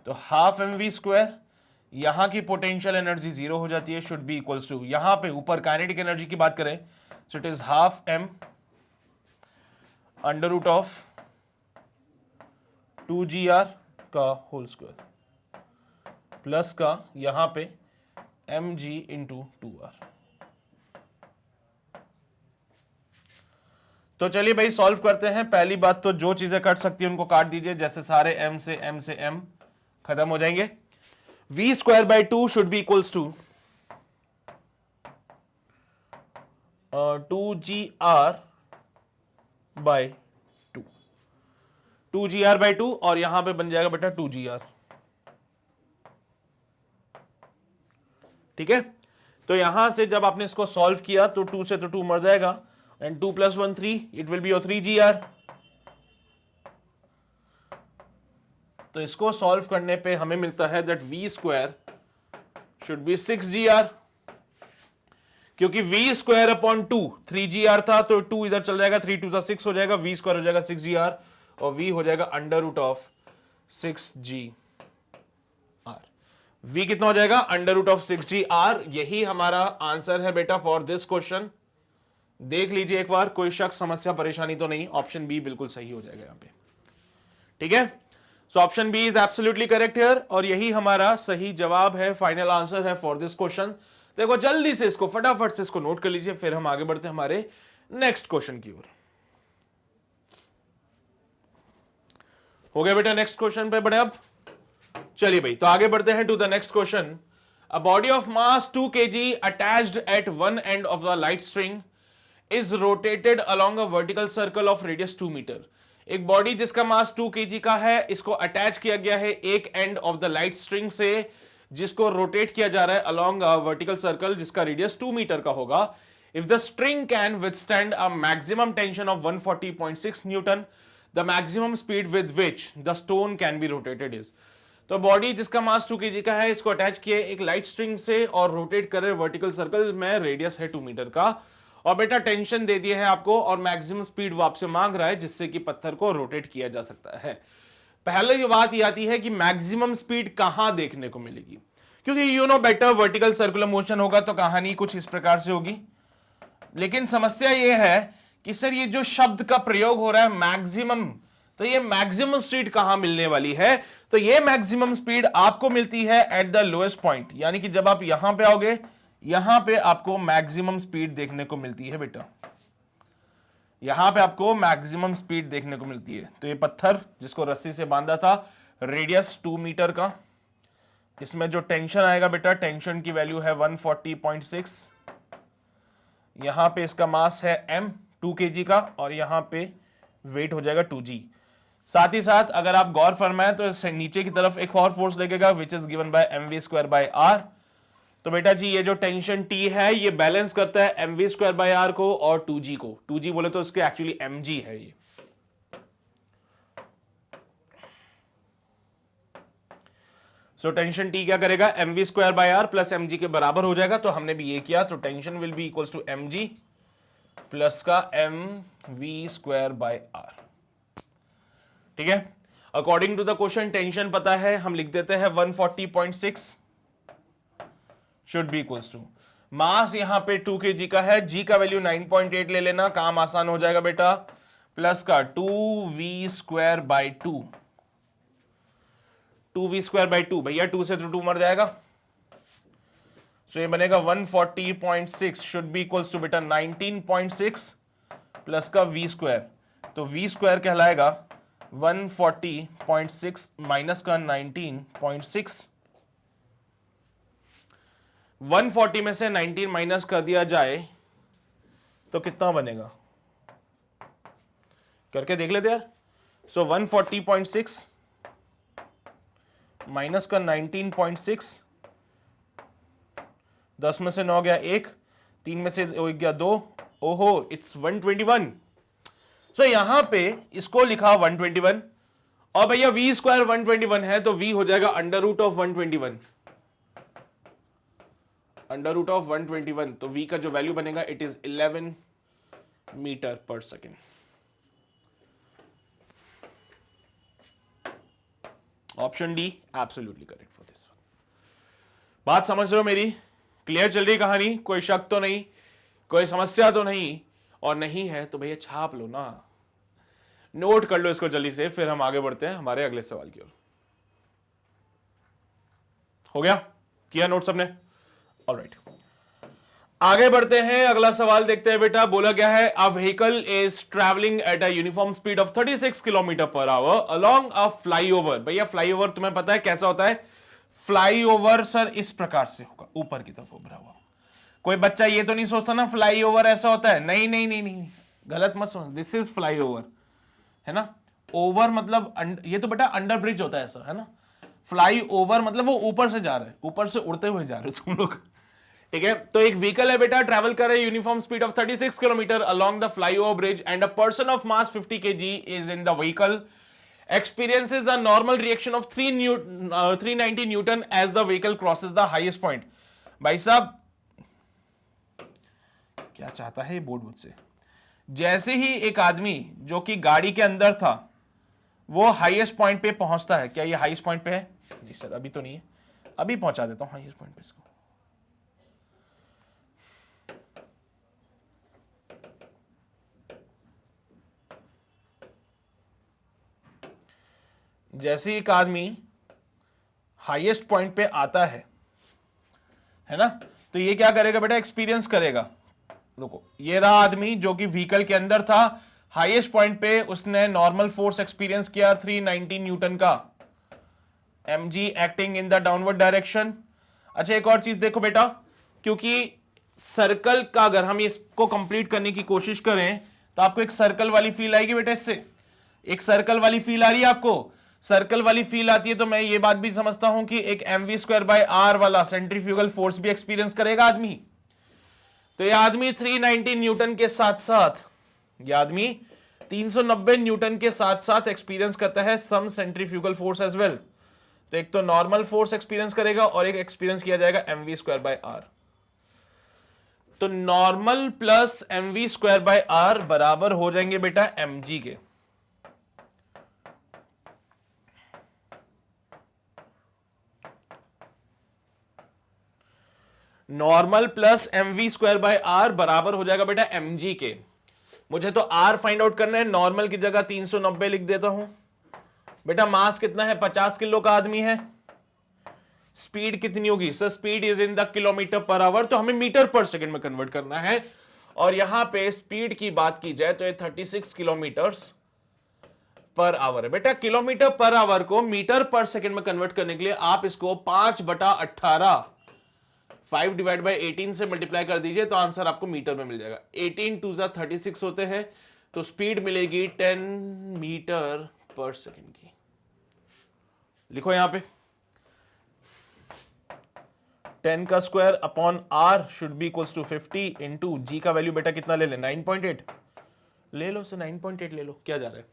तो हाफ एम वी स्क्वायर, यहां की पोटेंशियल एनर्जी 0 हो जाती है, शुड बी इक्वल्स टू, यहां पे ऊपर काइनेटिक एनर्जी की बात करें so it is half m under root of 2gr का होल स्क्वायर प्लस का यहां पे mg इंटू 2r। तो चलिए भाई सॉल्व करते हैं। पहली बात तो जो चीजें कट सकती है उनको काट दीजिए, जैसे सारे m से m खत्म हो जाएंगे। v square by 2 should be equals to 2gr by 2, 2gr by 2 और यहां पे बन जाएगा बेटा 2gr। ठीक है, तो यहां से जब आपने इसको सॉल्व किया तो 2 से तो 2 मर जाएगा and 2 + 1 3, it will be your 3gr। तो इसको सॉल्व करने पे हमें मिलता है that v square should be 6gr, क्योंकि v स्क्वायर अपॉन 2 3gr था तो 2 इधर चल जाएगा, 3 2 6 हो जाएगा, v स्क्वायर हो जाएगा 6gr और v हो जाएगा under root of 6g। v कितना हो जाएगा, अंडर रूट ऑफ 6gr। यही हमारा आंसर है बेटा फॉर दिस क्वेश्चन। देख लीजिए एक बार, कोई शक समस्या परेशानी तो नहीं, ऑप्शन बी बिल्कुल सही हो जाएगा यहां पे। ठीक है, so option B is absolutely correct here और यही हमारा सही जवाब है, फाइनल आंसर है फॉर दिस क्वेश्चन। देखो जल्दी से इसको फटाफट से इसको नोट कर लीजिए, फिर हम आगे बढ़ते हैं हमारे नेक्स्ट क्वेश्चन की ओर। हो गया बेटा, नेक्स्ट क्वेश्चन पे बढ़े अब। चलिए भाई तो आगे बढ़ते हैं to the next question. A body of mass 2 kg attached at one end of the light string is rotated along a vertical circle of radius 2 metre. एक बॉडी जिसका मास 2 kg का है, इसको अटैच किया गया है एक and of the light string से, जिसको रोटेट किया जा रहा है अलोंग अ वर्टिकल सर्कल जिसका रेडियस 2 मीटर का होगा। If the string can withstand a maximum tension of 140.6 Newton, the maximum speed with which the stone can be rotated is. तो बॉडी जिसका मास 2 kg का है, इसको अटैच किए एक लाइट स्ट्रिंग से और रोटेट कर रहे वर्टिकल सर्कल में, रेडियस है 2 मीटर का, और बेटा टेंशन दे दिया है आपको और मैक्सिमम स्पीड वो आपसे मांग रहा है जिससे कि पत्थर को रोटेट किया जा सकता है। पहले ये बात ये आती है कि मैक्सिमम स्पीड कहां देखने को मिलेगी, क्योंकि you know better vertical circular motion होगा तो कहानी कुछ इस प्रकार से होगी। लेकिन समस्या ये है कि सर ये जो शब्द का प्रयोग हो रहा है मैक्सिमम, तो ये मैक्सिमम स्पीड कहां मिलने वाली है, तो ये मैक्सिमम स्पीड आपको मिलती है एट द लोएस्ट पॉइंट, यानी कि जब आप यहां पे आओगे यहां पे आपको मैक्सिमम स्पीड देखने को मिलती है बेटा, यहां पे आपको मैक्सिमम स्पीड देखने को मिलती है। तो ये पत्थर जिसको रस्सी से बांधा था, रेडियस 2 मीटर का, इसमें जो टेंशन आएगा बेटा, टेंशन की वैल्यू है 140.6, यहां पे इसका मास है m 2 kg का और यहां पे वेट हो जाएगा 2g। साथ ही साथ अगर आप गौर फरमाएं तो नीचे की तरफ एक और फोर्स लगेगा विच is given bye mv square by r। तो बेटा जी ये जो टेंशन T है ये बैलेंस करता है mv स्क्वायर बाय r को और 2g को। 2g बोले तो इसके एक्चुअली mg है ये। सो टेंशन T क्या करेगा, mv square by r plus mg के बराबर हो जाएगा। तो हमने भी ये किया, तो tension will be equals to mg plus का mv स्क्वायर बाय r। ठीक है, according to the question tension पता है, हम लिख देते हैं 140.6 should be equals to mass यहां पे 2 kg का है, जी का वैल्यू 9.8 ले लेना, काम आसान हो जाएगा बेटा। प्लस का 2v²/2, 2v²/2 भैया 2 से तो 2 मर जाएगा, सो ये बनेगा 140.6 शुड बी इक्वल्स टू बेटा 19.6 प्लस का v², तो v² कहलाएगा 140.6 माइनस का 19.6। 140 में से 19 माइनस कर दिया जाए तो कितना बनेगा, करके देख लेते यार। सो 140.6 माइनस का 19.6, 10 में से 9 गया 1, 3 में से 1 गया 2, ओहो इट्स 121। सो यहां पे इसको लिखा 121, और भैया v² 121 है तो v हो जाएगा under root of 121, under root of 121, तो v का जो वैल्यू बनेगा it is 11 metre per second. Option D absolutely correct for this one. बात समझ रहे हो मेरी, क्लियर चल रही कहानी, कोई शक तो नहीं, कोई समस्या तो नहीं, और नहीं है तो भैया छाप लो ना, नोट कर लो इसको जल्दी से, फिर हम आगे बढ़ते हैं हमारे अगले सवाल की ओर। हो गया, किया नोट सबने? ऑलराइट, आगे बढ़ते हैं, अगला सवाल देखते हैं बेटा। बोला क्या है, a vehicle is travelling at a uniform speed of 36 kilometre per hour along a flyover. भैया फ्लाईओवर तुम्हें पता है कैसा होता है, फ्लाईओवर सर इस प्रकार से होगा, ऊपर की तरफ उभरा हुआ। कोई बच्चा ये तो नहीं सोचता ना फ्लाईओवर ऐसा होता है, नहीं नहीं नहीं नहीं, गलत मत समझ, दिस इज फ्लाईओवर, है ना। ओवर मतलब ये तो बेटा अंडर ब्रिज होता है ऐसा, है ना। फ्लाई ओवर मतलब वो ऊपर से जा रहा है, ऊपर से उड़ते हुए जा रहे हो तुम लोग, ठीक है। तो एक व्हीकल है बेटा, ट्रैवल कर रहे हैं uniform speed of 36 kilometre along the flyover bridge and a person of mass 50 kg is in the vehicle, experiences a normal reaction of 390 Newton as the vehicle crosses the highest point। भाई साहब क्या चाहता है ये board मुझसे, जैसे ही एक आदमी जो कि गाड़ी के अंदर था वो हाईएस्ट पॉइंट पे पहुंचता है, क्या ये हाईएस्ट पॉइंट पे है? जी सर अभी तो नहीं है, अभी पहुंचा देता हूं हाईएस्ट पॉइंट पे इसको। जैसे एक आदमी हाईएस्ट पॉइंट पे आता है ना, तो ये क्या करेगा बेटा, एक्सपीरियंस करेगा। देखो ये रहा आदमी जो कि व्हीकल के अंदर था, हाईएस्ट पॉइंट पे उसने नॉर्मल फोर्स एक्सपीरियंस किया 390 न्यूटन का, mg acting in the downward direction. अच्छा एक और चीज देखो बेटा, क्योंकि सर्कल का अगर हम इसको कंप्लीट करने की कोशिश करें तो आपको एक सर्कल वाली फील आएगी बेटा, इससे एक सर्कल वाली फील आ रही है आपको, सर्कल वाली फील आती है तो मैं ये बात भी समझता हूं कि एक mv²/r वाला सेंट्रीफ्यूगल फोर्स भी एक्सपीरियंस करेगा आदमी। तो ये आदमी 390 न्यूटन के साथ साथ, ये आदमी 390 न्यूटन के साथ साथ एक्सपीरियंस करता है सम सेंट्रीफ्यूगल फोर्स एज वेल। तो एक तो नॉर्मल फोर्स एक्सपीरियंस करेगा और एक एक्सपीरियंस किया जाएगा mv²/r। तो नॉर्मल प्लस mv²/r बराबर हो जाएंगे बेटा mg के। नॉर्मल प्लस mv²/r बराबर हो जाएगा बेटा mg के। मुझे तो r फाइंड आउट करना है, नॉर्मल की जगह 390 लिख देता हूं बेटा। मास कितना है, 50 किलो का आदमी है। स्पीड कितनी होगी sir, speed is in the kilometre per hour, तो हमें मीटर पर सेकंड में कन्वर्ट करना है। और यहां पे स्पीड की बात की जाए तो ये 36 किलोमीटर पर आवर है बेटा। किलोमीटर पर आवर को मीटर पर सेकंड में कन्वर्ट करने के लिए आप इसको 5/18 5 डिवाइड बाई 18 से मल्टीप्लाई कर दीजिए तो आंसर आपको मीटर में मिल जाएगा। 18 2 36 होते हैं, तो स्पीड मिलेगी 10 मीटर पर सेकेंड की। लिखो यहां पे 10 का square upon r should be equals to 50 into g का वैल्यू बेटा कितना ले ले, 9.8 ले लो सर, 9.8 ले लो, क्या जा रहा है।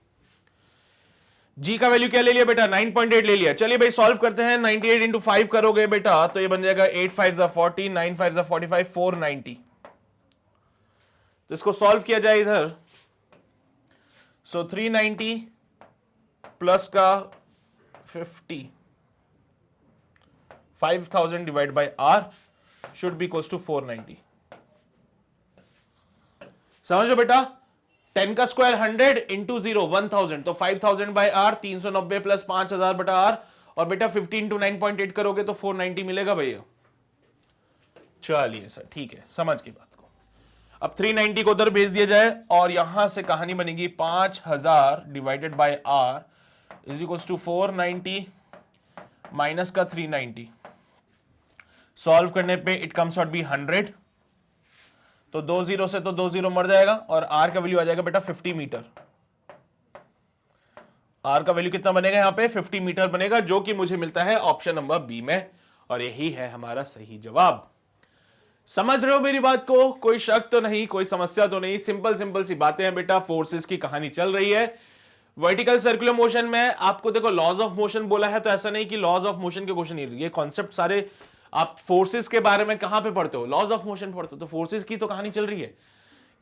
जी का वैल्यू क्या ले लिया बेटा, 9.8 ले लिया। चलिए भाई सॉल्व करते हैं, 98 इंटू 5 करोगे बेटा तो ये बन जाएगा 8 5 40, 9 5 45, 490। तो इसको सॉल्व किया जाए इधर, सो 390 प्लस का 50, 5000 divide by r, should be equals to 490। समझो बेटा, 10 का स्क्वायर 100 इंटू 0 1000, तो 5000 बाय आर, 390 प्लस 5000 बटा आर, और बेटा 15 टू 9.8 करोगे तो 490 मिलेगा भैया। चलिए सर, ठीक है, समझ की बात को। अब 390 को उधर भेज दिया जाए और यहां से कहानी बनेगी 5000 divided by r is equals to 490 minus का 390। सॉल्व करने पे इट कम्स आउट बी 100, तो 2 0 से तो 2 0 मर जाएगा और आर का वैल्यू आ जाएगा बेटा 50 मीटर। आर का वैल्यू कितना बनेगा यहां पे? 50 मीटर बनेगा, जो कि मुझे मिलता है ऑप्शन नंबर बी में, और यही है हमारा सही जवाब। समझ रहे हो मेरी बात को? कोई शक तो नहीं, कोई समस्या तो नहीं, सिंपल सिंपल सी बातें हैं बेटा। फोर्सेस की कहानी चल रही है वर्टिकल सर्कुलर मोशन में। आपको देखो लॉज ऑफ मोशन बोला है, तो ऐसा नहीं कि लॉज ऑफ मोशन के क्वेश्चन नहीं, ये कॉन्सेप्ट सारे आप फोर्सेस के बारे में कहां पे पढ़ते हो? लॉज ऑफ मोशन पढ़ते हो, तो फोर्सेस की तो कहानी चल रही है।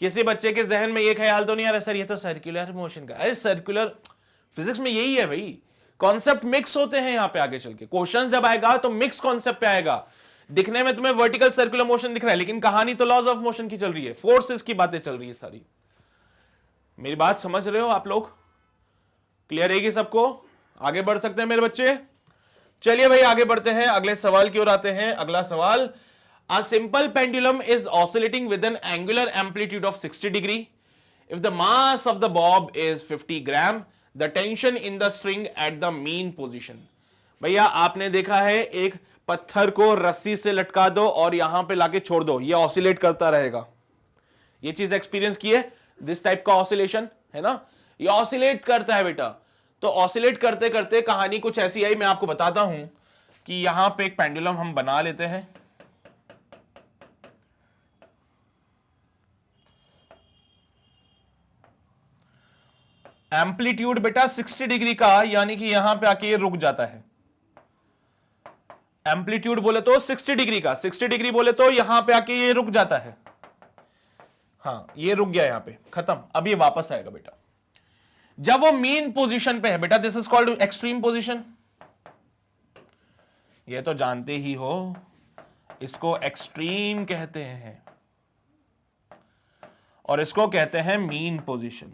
किसी बच्चे के जहन में ये ख्याल तो नहीं आ रहा सर ये तो सर्कुलर मोशन का, अरे सर्कुलर फिजिक्स में यही है भाई, कॉन्सेप्ट मिक्स होते हैं यहां पे। आगे चल के क्वेश्चन जब आएगा तो मिक्स कॉन्सेप्ट पे आएगा। दिखने में तुम्हें वर्टिकल सर्कुलर मोशन दिख रहा है, लेकिन कहानी तो लॉज ऑफ मोशन की चल रही है, फोर्सेस की बातें चल रही है सारी। मेरी बात समझ रहे हो आप लोग? क्लियर रहेगी सबको? आगे बढ़ सकते हैं मेरे बच्चे? चलिए भाई आगे बढ़ते हैं, अगले सवाल की ओर आते हैं। अगला सवाल, a simple pendulum is oscillating with N angular amplitude of 60 degree. If the mass of the Bob is 50 gram, the tension in the string at the mean position. भैया आपने देखा है, एक पत्थर को रस्सी से लटका दो और यहां पे लाके छोड़ दो, ये ऑसिलेट करता रहेगा। ये चीज एक्सपीरियंस की है, दिस टाइप का ऑसिलेशन है ना, ये ऑसिलेट करता है बेटा। तो ऑसिलेट करते करते कहानी कुछ ऐसी आई, मैं आपको बताता हूं कि यहां पे एक पेंडुलम हम बना लेते हैं। एम्पलीट्यूड बेटा 60 डिग्री का, यानी कि यहां पे आके ये रुक जाता है। एम्पलीट्यूड बोले तो 60 डिग्री का, 60 डिग्री बोले तो यहां पे आके ये रुक जाता है। हाँ ये रुक गया यहां पे, खत्म। अब ये वापस आएगा बेटा जब वो मीन पोजीशन पे है बेटा, this is called extreme position. ये तो जानते ही हो, इसको एक्सट्रीम कहते हैं और इसको कहते हैं मीन पोजीशन।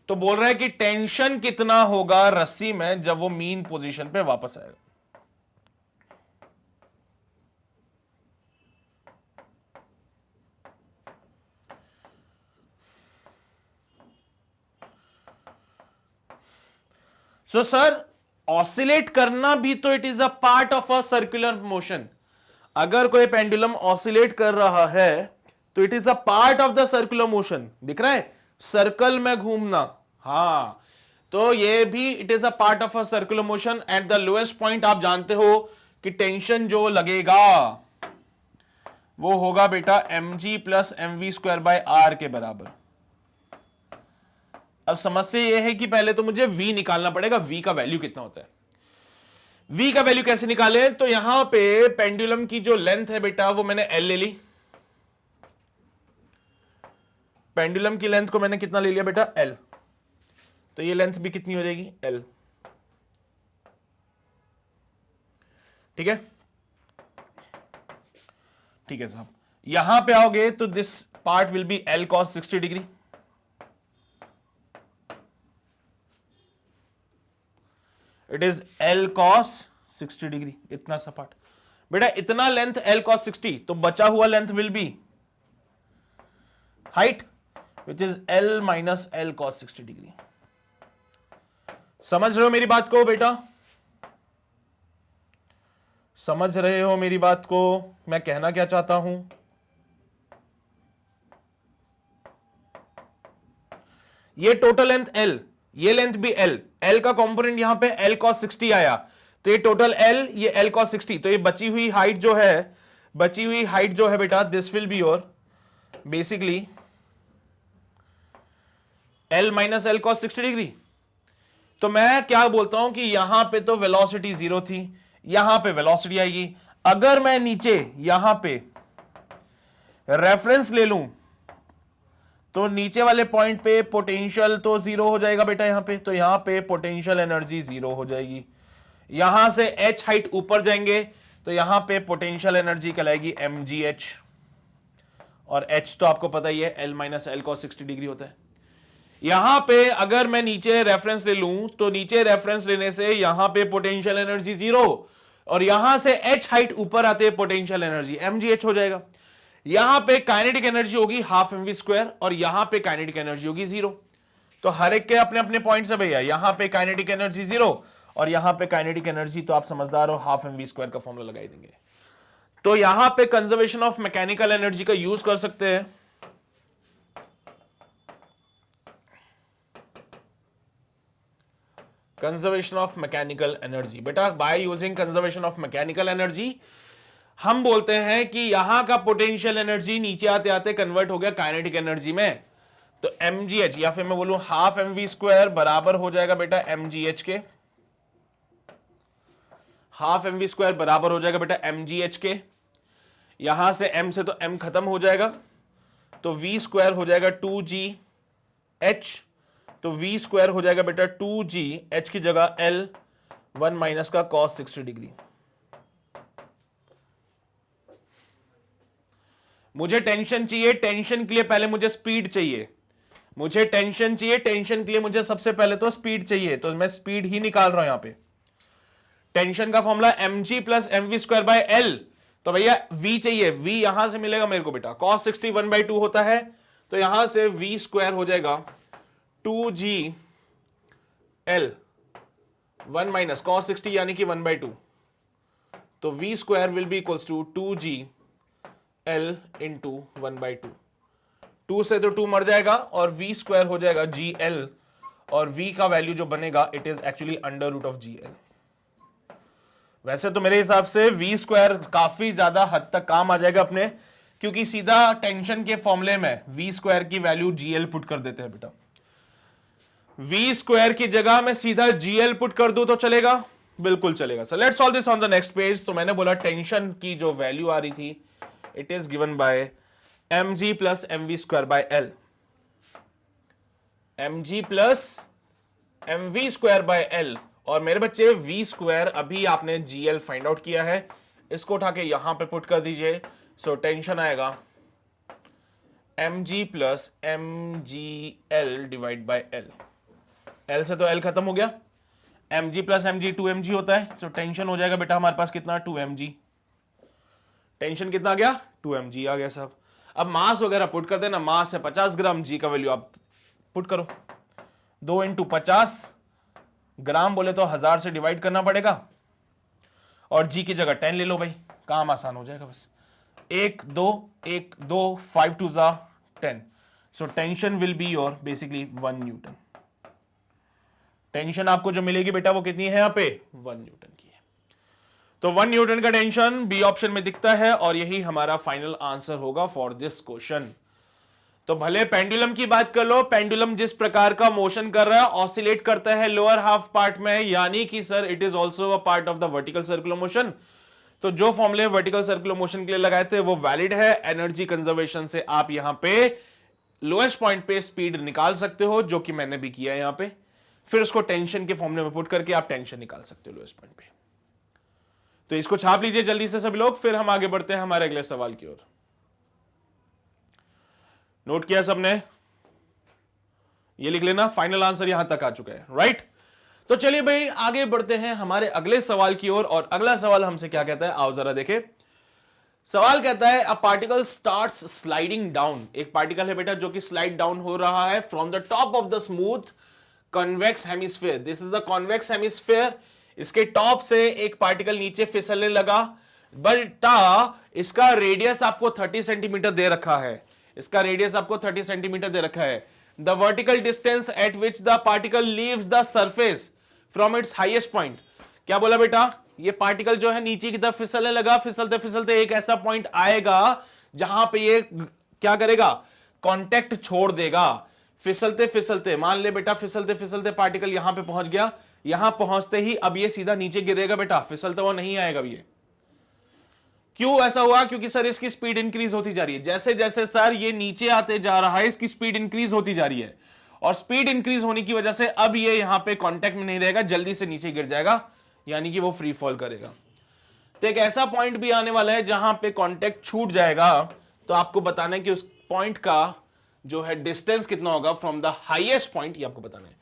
तो बोल रहा है कि टेंशन कितना होगा रस्सी में जब वो मीन पोजीशन पे वापस आएगा। सो सर ऑसिलेट करना भी तो it is a part of a circular motion. अगर कोई पेंडुलम ऑसिलेट कर रहा है तो it is a part of the circular motion. दिख रहा है सर्कल में घूमना, हाँ तो ये भी it is a part of a circular motion. At the lowest point आप जानते हो कि टेंशन जो लगेगा वो होगा बेटा mg plus mv square by r के बराबर। अब समस्या यह है कि पहले तो मुझे v निकालना पड़ेगा, v का वैल्यू कितना होता है। v का वैल्यू कैसे निकाले? तो यहां पे पेंडुलम की जो लेंथ है बेटा वो मैंने l ले ली। पेंडुलम की लेंथ को मैंने कितना ले लिया बेटा? l। तो ये लेंथ भी कितनी हो जाएगी? l। ठीक है, ठीक है साहब। यहां पे आओगे तो this part will be l cos 60 degree. It is L cos 60 degree, इतना सा पार्ट बेटा, इतना लेंथ L cos 60, तो बचा हुआ length will be height which is L minus L cos 60 degree. समझ रहे हो मेरी बात को बेटा? समझ रहे हो मेरी बात को? मैं कहना क्या चाहता हूं, ये टोटल लेंथ L, ये लेंथ भी L, L का कंपोनेंट यहां पे L cos 60 आया, तो ये टोटल L, ये L cos 60, तो ये बची हुई हाइट जो है बेटा this will be your basically L minus L cos 60 degree. तो मैं क्या बोलता हूं कि यहां पे तो वेलोसिटी 0 थी, यहां पे वेलोसिटी आएगी। अगर मैं नीचे यहां पे रेफरेंस ले लूं तो नीचे वाले पॉइंट पे पोटेंशियल तो 0 हो जाएगा बेटा यहां पे, तो यहां पे पोटेंशियल एनर्जी 0 हो जाएगी। यहां से h हाइट ऊपर जाएंगे तो यहां पे पोटेंशियल एनर्जी कहलाएगी mgh, और h तो आपको पता ही है L minus L cos 60 degree होता है। यहां पे अगर मैं नीचे रेफरेंस ले लूं तो नीचे रेफरेंस लेने से यहां पे पोटेंशियल एनर्जी 0, और यहां से h हाइट ऊपर आते पोटेंशियल एनर्जी mgh हो जाएगा। यहां पे काइनेटिक एनर्जी होगी हाफ mv स्क्वायर, और यहां पे काइनेटिक एनर्जी होगी 0। तो हर एक के अपने अपने पॉइंट्स है भैया, यहां पे काइनेटिक एनर्जी 0 और यहां पे काइनेटिक एनर्जी, तो आप समझदार हो, हाफ mv स्क्वायर का फॉर्मूला लगा देंगे। तो यहां पे कंजर्वेशन ऑफ मैकेनिकल एनर्जी का यूज कर सकते हैं। कंजर्वेशन ऑफ मैकेनिकल एनर्जी, बेटा by using conservation of mechanical energy हम बोलते हैं कि यहां का पोटेंशियल एनर्जी नीचे आते आते कन्वर्ट हो गया काइनेटिक एनर्जी में। तो mgh या फिर मैं बोलूं हाफ mv स्क्वायर बराबर हो जाएगा बेटा mgh के, हाफ mv स्क्वायर बराबर हो जाएगा बेटा mgh के। यहां से m से तो m खत्म हो जाएगा, तो v स्क्वायर हो जाएगा 2gh, तो v स्क्वायर हो जाएगा बेटा 2g, h की जगह l 1 माइनस का cos 60 डिग्री। मुझे टेंशन चाहिए, टेंशन के लिए पहले मुझे स्पीड चाहिए, मुझे टेंशन चाहिए, टेंशन के लिए मुझे सबसे पहले तो स्पीड चाहिए, तो मैं स्पीड ही निकाल रहा हूं यहां पे। टेंशन का formula mg plus mv square bye l, तो भैया v चाहिए, v यहां से मिलेगा मेरे को बेटा, cos 60 1/2 होता है, तो यहां से v स्क्वायर हो जाएगा 2g l 1 माइनस cos 60 यानी कि 1/2, तो v square will be equals to 2g l into 1/2, 2 से तो 2 मर जाएगा और v स्क्वायर हो जाएगा gl, और v का वैल्यू जो बनेगा it is actually under root of gl। वैसे तो मेरे हिसाब से v स्क्वायर काफी ज्यादा हद तक काम आ जाएगा अपने, क्योंकि सीधा टेंशन के फॉर्मूले में v स्क्वायर की वैल्यू gl पुट कर देते हैं बेटा। v स्क्वायर की जगह मैं सीधा gl पुट कर दूं तो चलेगा, बिल्कुल चलेगा। So let's solve this on the next page. तो मैंने बोला टेंशन की जो वैल्यू आ रही थी it is given bye mg plus mv square bye l, mg plus mv square bye l, और मेरे बच्चे v स्क्वायर अभी आपने gl फाइंड आउट किया है, इसको उठा के यहां पे पुट कर दीजिए। सो टेंशन आएगा mg plus mgl divide by l, l से तो l खत्म हो गया, mg प्लस mg 2mg होता है, तो टेंशन हो जाएगा बेटा हमारे पास कितना 2mg, टेंशन कितना आ गया 2mg आ गया साहब। अब मास वगैरह पुट कर देना, मास है 50 ग्राम, जी का वैल्यू आप पुट करो, 2 इंटू 50 ग्राम बोले तो 1000 से डिवाइड करना पड़ेगा, और जी की जगह 10 ले लो भाई, काम आसान हो जाएगा बस, 1 2 5 2 जा 10, so tension will be your basically 1 Newton. Tension आपको जो मिलेगी बेटा वो कितनी है यहाँ पे 1 न्यूटन की है, तो 1 न्यूटन का टेंशन बी ऑप्शन में दिखता है, और यही हमारा फाइनल आंसर होगा फॉर दिस क्वेश्चन। तो भले पेंडुलम की बात कर लो, पेंडुलम जिस प्रकार का मोशन कर रहा है, ऑसिलेट करता है लोअर हाफ पार्ट में, यानी कि sir it is also a part of the vertical circular motion. तो जो फॉर्मूले वर्टिकल सर्कुलर मोशन के लिए लगाए थे वो वैलिड है। एनर्जी कंजर्वेशन से आप यहां पे लोएस्ट पॉइंट पे स्पीड निकाल सकते हो, जो कि मैंने भी किया है यहां पे, फिर उसको टेंशन के फॉर्मूले में पुट करके आप टेंशन निकाल सकते हो लोएस्ट पॉइंट पे। तो इसको छाप लीजिए जल्दी से सभी लोग, फिर हम आगे बढ़ते हैं हमारे अगले सवाल की ओर। नोट किया सबने, ये लिख लेना, फाइनल आंसर यहां तक आ चुका है, राइट। तो चलिए भाई आगे बढ़ते हैं हमारे अगले सवाल की ओर, और अगला सवाल हमसे क्या कहता है, आओ जरा देखें। सवाल कहता है a particle starts sliding down, एक पार्टिकल है बेटा जो कि स्लाइड डाउन हो रहा है from the top of the smooth convex hemisphere, this is the convex hemisphere. इसके टॉप से एक पार्टिकल नीचे फिसलने लगा, बटा इसका रेडियस आपको 30 सेंटीमीटर दे रखा है, इसका रेडियस आपको 30 सेंटीमीटर दे रखा है। The vertical distance at which the particle leaves the surface from its highest point, क्या बोला बेटा, ये पार्टिकल जो है नीचे की तरफ फिसलने लगा, फिसलते फिसलते एक ऐसा पॉइंट आएगा जहां पे ये क्या करेगा, कांटेक्ट छोड़ देगा। फिसलते फिसलते मान ले बेटा, फिसलते फिसलते पार्टिकल यहां पे पहुंच गया, यहां पहुंचते ही अब ये सीधा नीचे गिरेगा बेटा, फिसलता हुआ नहीं आएगा ये। क्यों ऐसा हुआ, क्योंकि सर इसकी स्पीड इंक्रीज होती जा रही है, जैसे जैसे सर ये नीचे आते जा रहा है इसकी स्पीड इंक्रीज होती जा रही है, और स्पीड इंक्रीज होने की वजह से अब ये यहां पे कांटेक्ट में नहीं रहेगा, जल्दी से नीचे गिर जाएगा। यानी कि वो फ्री फॉल करेगा। तो एक ऐसा पॉइंट भी आने वाला है जहां पे कांटेक्ट छूट जाएगा, तो आपको बताना है कि उस पॉइंट का जो है डिस्टेंस कितना होगा फ्रॉम द हाईएस्ट पॉइंट, ये आपको बताना है।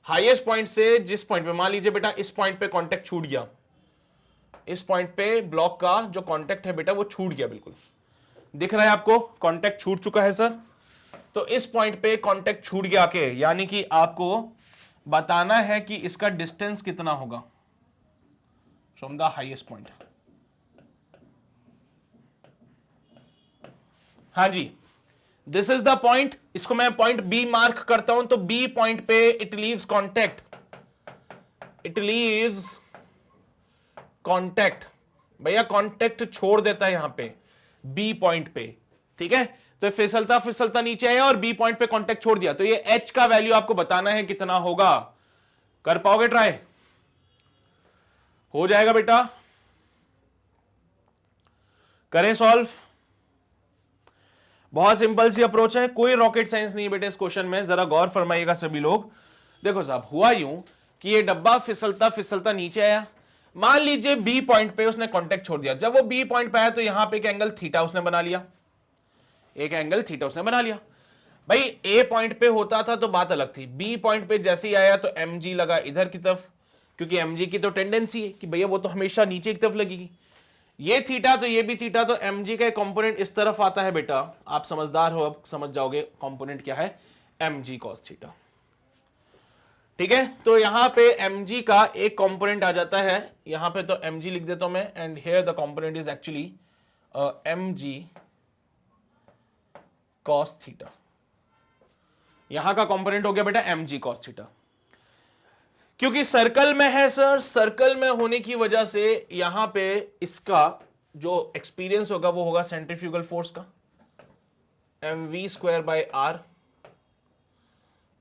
हाईएस्ट पॉइंट से जिस पॉइंट पे, मान लीजिए बेटा इस पॉइंट पे कांटेक्ट छूट गया, इस पॉइंट पे ब्लॉक का जो कांटेक्ट है बेटा वो छूट गया, बिल्कुल दिख रहा है आपको, कांटेक्ट छूट चुका है सर। तो इस पॉइंट पे कांटेक्ट छूट गया के, यानी कि आपको बताना है कि इसका डिस्टेंस कितना होगा फ्रॉम द हाईएस्ट पॉइंट। हाँ जी, दिस इज द पॉइंट, इसको मैं पॉइंट बी मार्क करता हूं, तो बी पॉइंट पे it leaves contact, it leaves contact, भैया कांटेक्ट छोड़ देता है यहां पे बी पॉइंट पे, ठीक है। तो फिसलता फिसलता नीचे आया और बी पॉइंट पे कांटेक्ट छोड़ दिया, तो ये एच का वैल्यू आपको बताना है कितना होगा। कर पाओगे ट्राई? हो जाएगा बेटा, करें सॉल्व। बहुत सिंपल सी अप्रोच है, कोई रॉकेट साइंस नहीं बेटे इस क्वेश्चन में, जरा गौर फरमाइएगा सभी लोग। देखो साहब, हुआ यूं कि ये डब्बा फिसलता फिसलता नीचे आया, मान लीजिए बी पॉइंट पे उसने कांटेक्ट छोड़ दिया। जब वो बी पॉइंट पे आया तो यहां पे एक एंगल थीटा उसने बना लिया, एक एंगल थीटा उसने बना लिया। भाई ए पॉइंट पे होता था तो बात अलग थी, बी पॉइंट पे जैसे ही आया तो एम जी लगा इधर की तरफ, क्योंकि एम जी की तो टेंडेंसी है कि भैया वो तो हमेशा नीचे की तरफ लगेगी। ये थीटा तो ये भी थीटा, तो एम जी का कंपोनेंट इस तरफ आता है बेटा, आप समझदार हो अब समझ जाओगे कंपोनेंट क्या है, एम जी कॉस थीटा, ठीक है। तो यहां पे mg का एक कंपोनेंट आ जाता है, यहां पे तो mg लिख देता हूं मैं, and here the component is actually mg cos theta. यहां का कंपोनेंट हो गया बेटा mg cos थीटा। क्योंकि सर्कल में है सर, सर्कल में होने की वजह से यहां पे इसका जो एक्सपीरियंस होगा वो होगा सेंट्रीफ्यूगल फोर्स का, mv स्क्वायर बाय आर।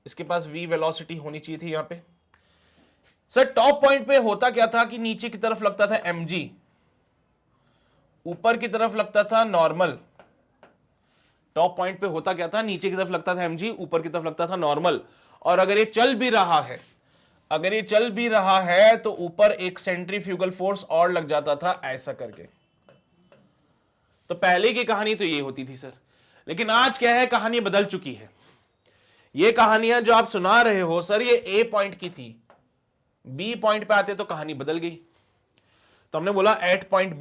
इसके पास v वेलोसिटी होनी चाहिए थी यहां पे। सर टॉप पॉइंट पे होता क्या था कि नीचे की तरफ लगता था mg, ऊपर की तरफ लगता था नॉर्मल। टॉप पॉइंट पे होता क्या था, नीचे की तरफ लगता था mg, ऊपर की तरफ लगता था नॉर्मल। और अगर ये चल भी रहा है, अगर ये चल भी रहा है तो ऊपर एक सेंट्रीफ्यूगल फोर्स और लग जाता था ऐसा करके। तो पहले की कहानी तो ये होती थी सर, लेकिन आज क्या है, कहानी बदल चुकी है। ये कहानियां जो आप सुना रहे हो सर, ये ए पॉइंट की थी, बी पॉइंट पे आते तो कहानी बदल गई। तो हमने बोला एट पॉइंट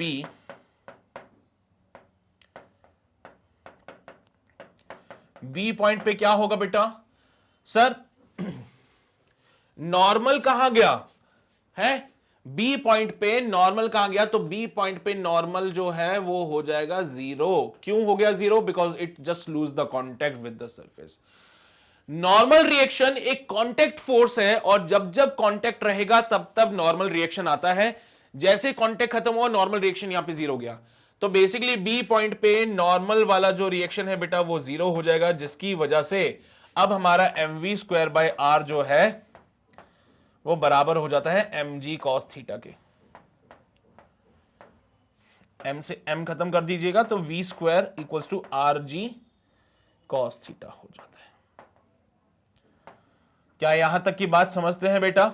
बी पॉइंट पे क्या होगा बेटा, सर नॉर्मल कहां गया है, बी पॉइंट पे नॉर्मल कहां गया, तो बी पॉइंट पे नॉर्मल जो है वो हो जाएगा जीरो। क्यों हो गया zero? Because it just lose the contact with the surface. Normal reaction एक कांटेक्ट फोर्स है, और जब जब कांटेक्ट रहेगा तब तब नॉर्मल रिएक्शन आता है। जैसे कांटेक्ट खत्म हुआ नॉर्मल रिएक्शन यहां पे जीरो हो गया। तो बेसिकली बी पॉइंट पे नॉर्मल वाला जो रिएक्शन है बेटा वो जीरो हो जाएगा, जिसकी वजह से अब हमारा m v square by r जो है वो बराबर हो जाता है एम जी कॉस थीटा के। एम से एम खत्म कर दीजिएगा तो v square equals to r g cos theta हो जाता है। क्या यहां तक की बात समझते हैं बेटा?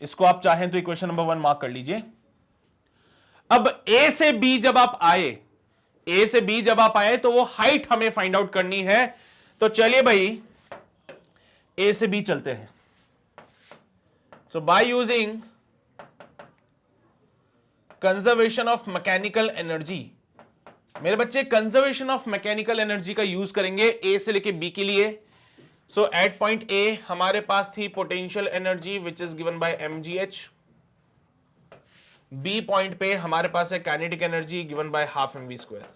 इसको आप चाहें तो इक्वेशन नंबर 1 मार्क कर लीजिए। अब ए से बी जब आप आए, ए से बी जब आप आए तो वो हाइट हमें फाइंड आउट करनी है। तो चलिए भाई ए से बी चलते हैं। So by using conservation of mechanical energy, मेरे बच्चे कंजर्वेशन ऑफ मैकेनिकल एनर्जी का यूज करेंगे ए से लेके बी के लिए। सो एट पॉइंट ए हमारे पास थी potential energy which is given by mgh। B point पे हमारे पास है kinetic energy given by half mv square.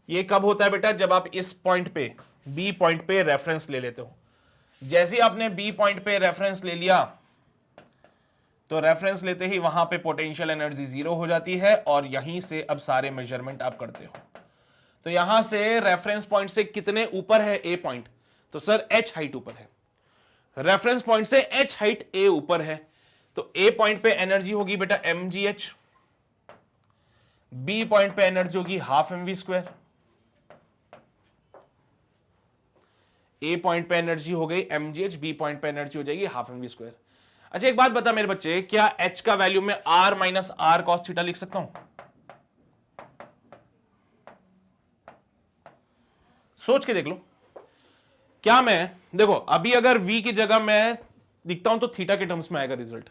ये कब होता है बेटा? जब आप इस पॉइंट पे बी पॉइंट पे रेफरेंस ले लेते हो। जैसे ही आपने बी पॉइंट पे रेफरेंस ले लिया तो रेफरेंस लेते ही वहां पे पोटेंशियल एनर्जी जीरो हो जाती है, और यहीं से अब सारे मेजरमेंट आप करते हो। तो यहां से रेफरेंस पॉइंट से कितने ऊपर है ए पॉइंट? तो सर एच हाइट ऊपर है। रेफरेंस पॉइंट से एच हाइट ए ऊपर है, तो ए पॉइंट पे एनर्जी होगी बेटा mgh, बी पॉइंट पे एनर्जी होगी हाफ mv स्क्वायर। ए पॉइंट पे एनर्जी हो गई mgh, बी पॉइंट पे एनर्जी हो जाएगी हाफ mv स्क्वायर। अच्छा एक बात बता मेरे बच्चे, क्या h का वैल्यू में r minus r cos theta लिख सकता हूं? सोच के देख लो। क्या मैं, देखो अभी अगर v की जगह मैं लिखता हूं तो थीटा के टर्म्स में आएगा रिजल्ट।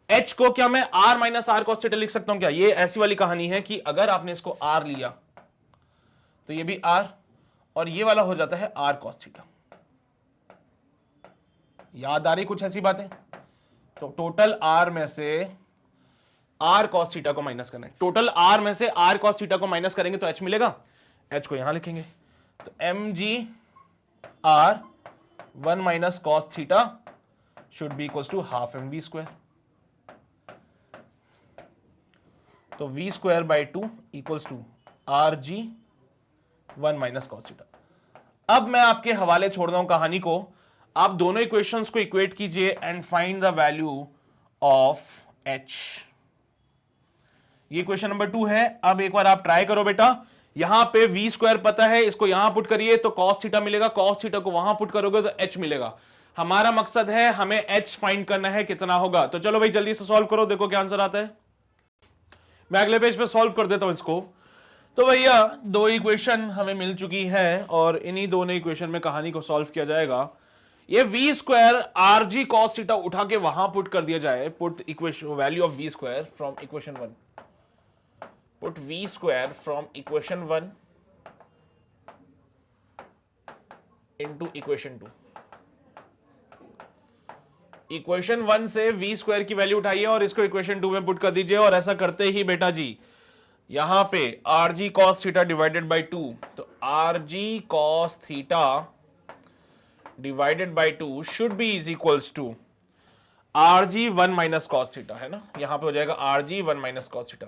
h को क्या मैं r minus r cos theta लिख सकता हूं क्या? ये ऐसी वाली कहानी है कि अगर आपने इसको r लिया तो ये भी r और ये वाला हो जाता है r कॉस थीटा। याद आ रही कुछ ऐसी बातें? तो टोटल r में से r कॉस थीटा को माइनस करना है। टोटल r में से r कॉस थीटा को माइनस करेंगे तो h मिलेगा। h को यहां लिखेंगे तो mg r 1 minus cos theta should be equals to half mv square. तो v square by 2 equals to r g 1 minus cos theta. अब मैं आपके हवाले छोड़ रहा हूं कहानी को, आप दोनों इक्वेशंस को इक्वेट कीजिए and find the value of h। ये क्वेश्चन नंबर 2 है। अब एक बार आप ट्राई करो बेटा, यहां पे v स्क्वायर पता है, इसको यहां पुट करिए तो cos थीटा मिलेगा, cos थीटा को वहां पुट करोगे तो h मिलेगा। हमारा मकसद है हमें h फाइंड करना है, कितना होगा। तो चलो भाई जल्दी से सॉल्व करो, देखो क्या आंसर आता है। मैं अगले पेज पे सॉल्व कर देता हूं इसको। तो भैया दो इक्वेशन हमें मिल चुकी है और इन्हीं दोनों इक्वेशन में कहानी को सॉल्व किया जाएगा। ये v square are g cos theta उठा के वहां पुट कर दिया जाए, put equation value of v square from equation 1, put v square from equation 1 into equation 2। Equation 1 से v स्क्वायर की वैल्यू उठाइए और इसको इक्वेशन 2 में पुट कर दीजिए, और ऐसा करते ही बेटा जी यहां पे r g cos theta divided by 2, तो r g cos theta divided by 2 should be is equals to r g 1 minus cos theta, है ना। यहां पे हो जाएगा r g 1 minus cos theta.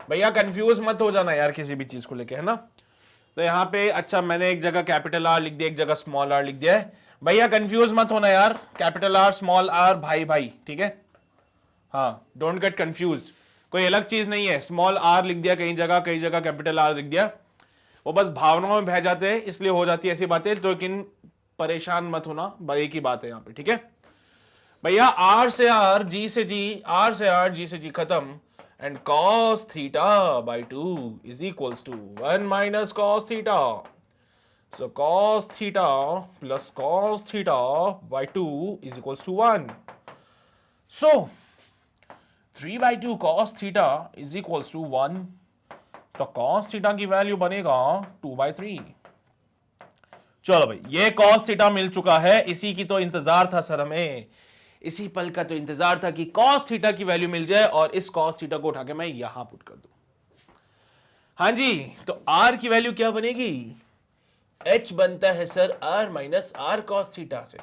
भैया कंफ्यूज मत हो जाना यार किसी भी चीज को लेके, है ना। तो यहां पे अच्छा मैंने एक जगह कैपिटल आर लिख दिया, एक जगह स्मॉल आर लिख दिया है। भैया कंफ्यूज मत होना यार, कैपिटल आर स्मॉल आर भाई भाई, ठीक है। हाँ, डोंट गेट कंफ्यूज्ड, कोई अलग चीज नहीं है। स्मॉल आर लिख दिया कई जगह कैपिटल आर लिख दिया, वो बस भावनाओं में बह जाते हैं इसलिए हो जाती है ऐसी बातें। तो लेकिन परेशान मत होना, एक ही बात है यहाँ पे, ठीक है भैया। आर से आर, जी से जी, आर से आर, जी से जी खत्म, and cos theta by 2 is equals to 1 minus cos theta. So cos theta plus cos theta by 2 is equals to 1. So 3 by 2 cos theta is equals to 1. तो cos theta की value बनेगा 2 by 3। चलो भाई ये cos theta मिल चुका है, इसी की तो इंतजार था सर हमें, इसी पल का तो इंतजार था कि cos थीटा की वैल्यू मिल जाए और इस cos थीटा को उठा के मैं यहां पुट कर दूं। हाँ जी, तो r की वैल्यू क्या बनेगी? h बनता है sir r minus r cos theta से,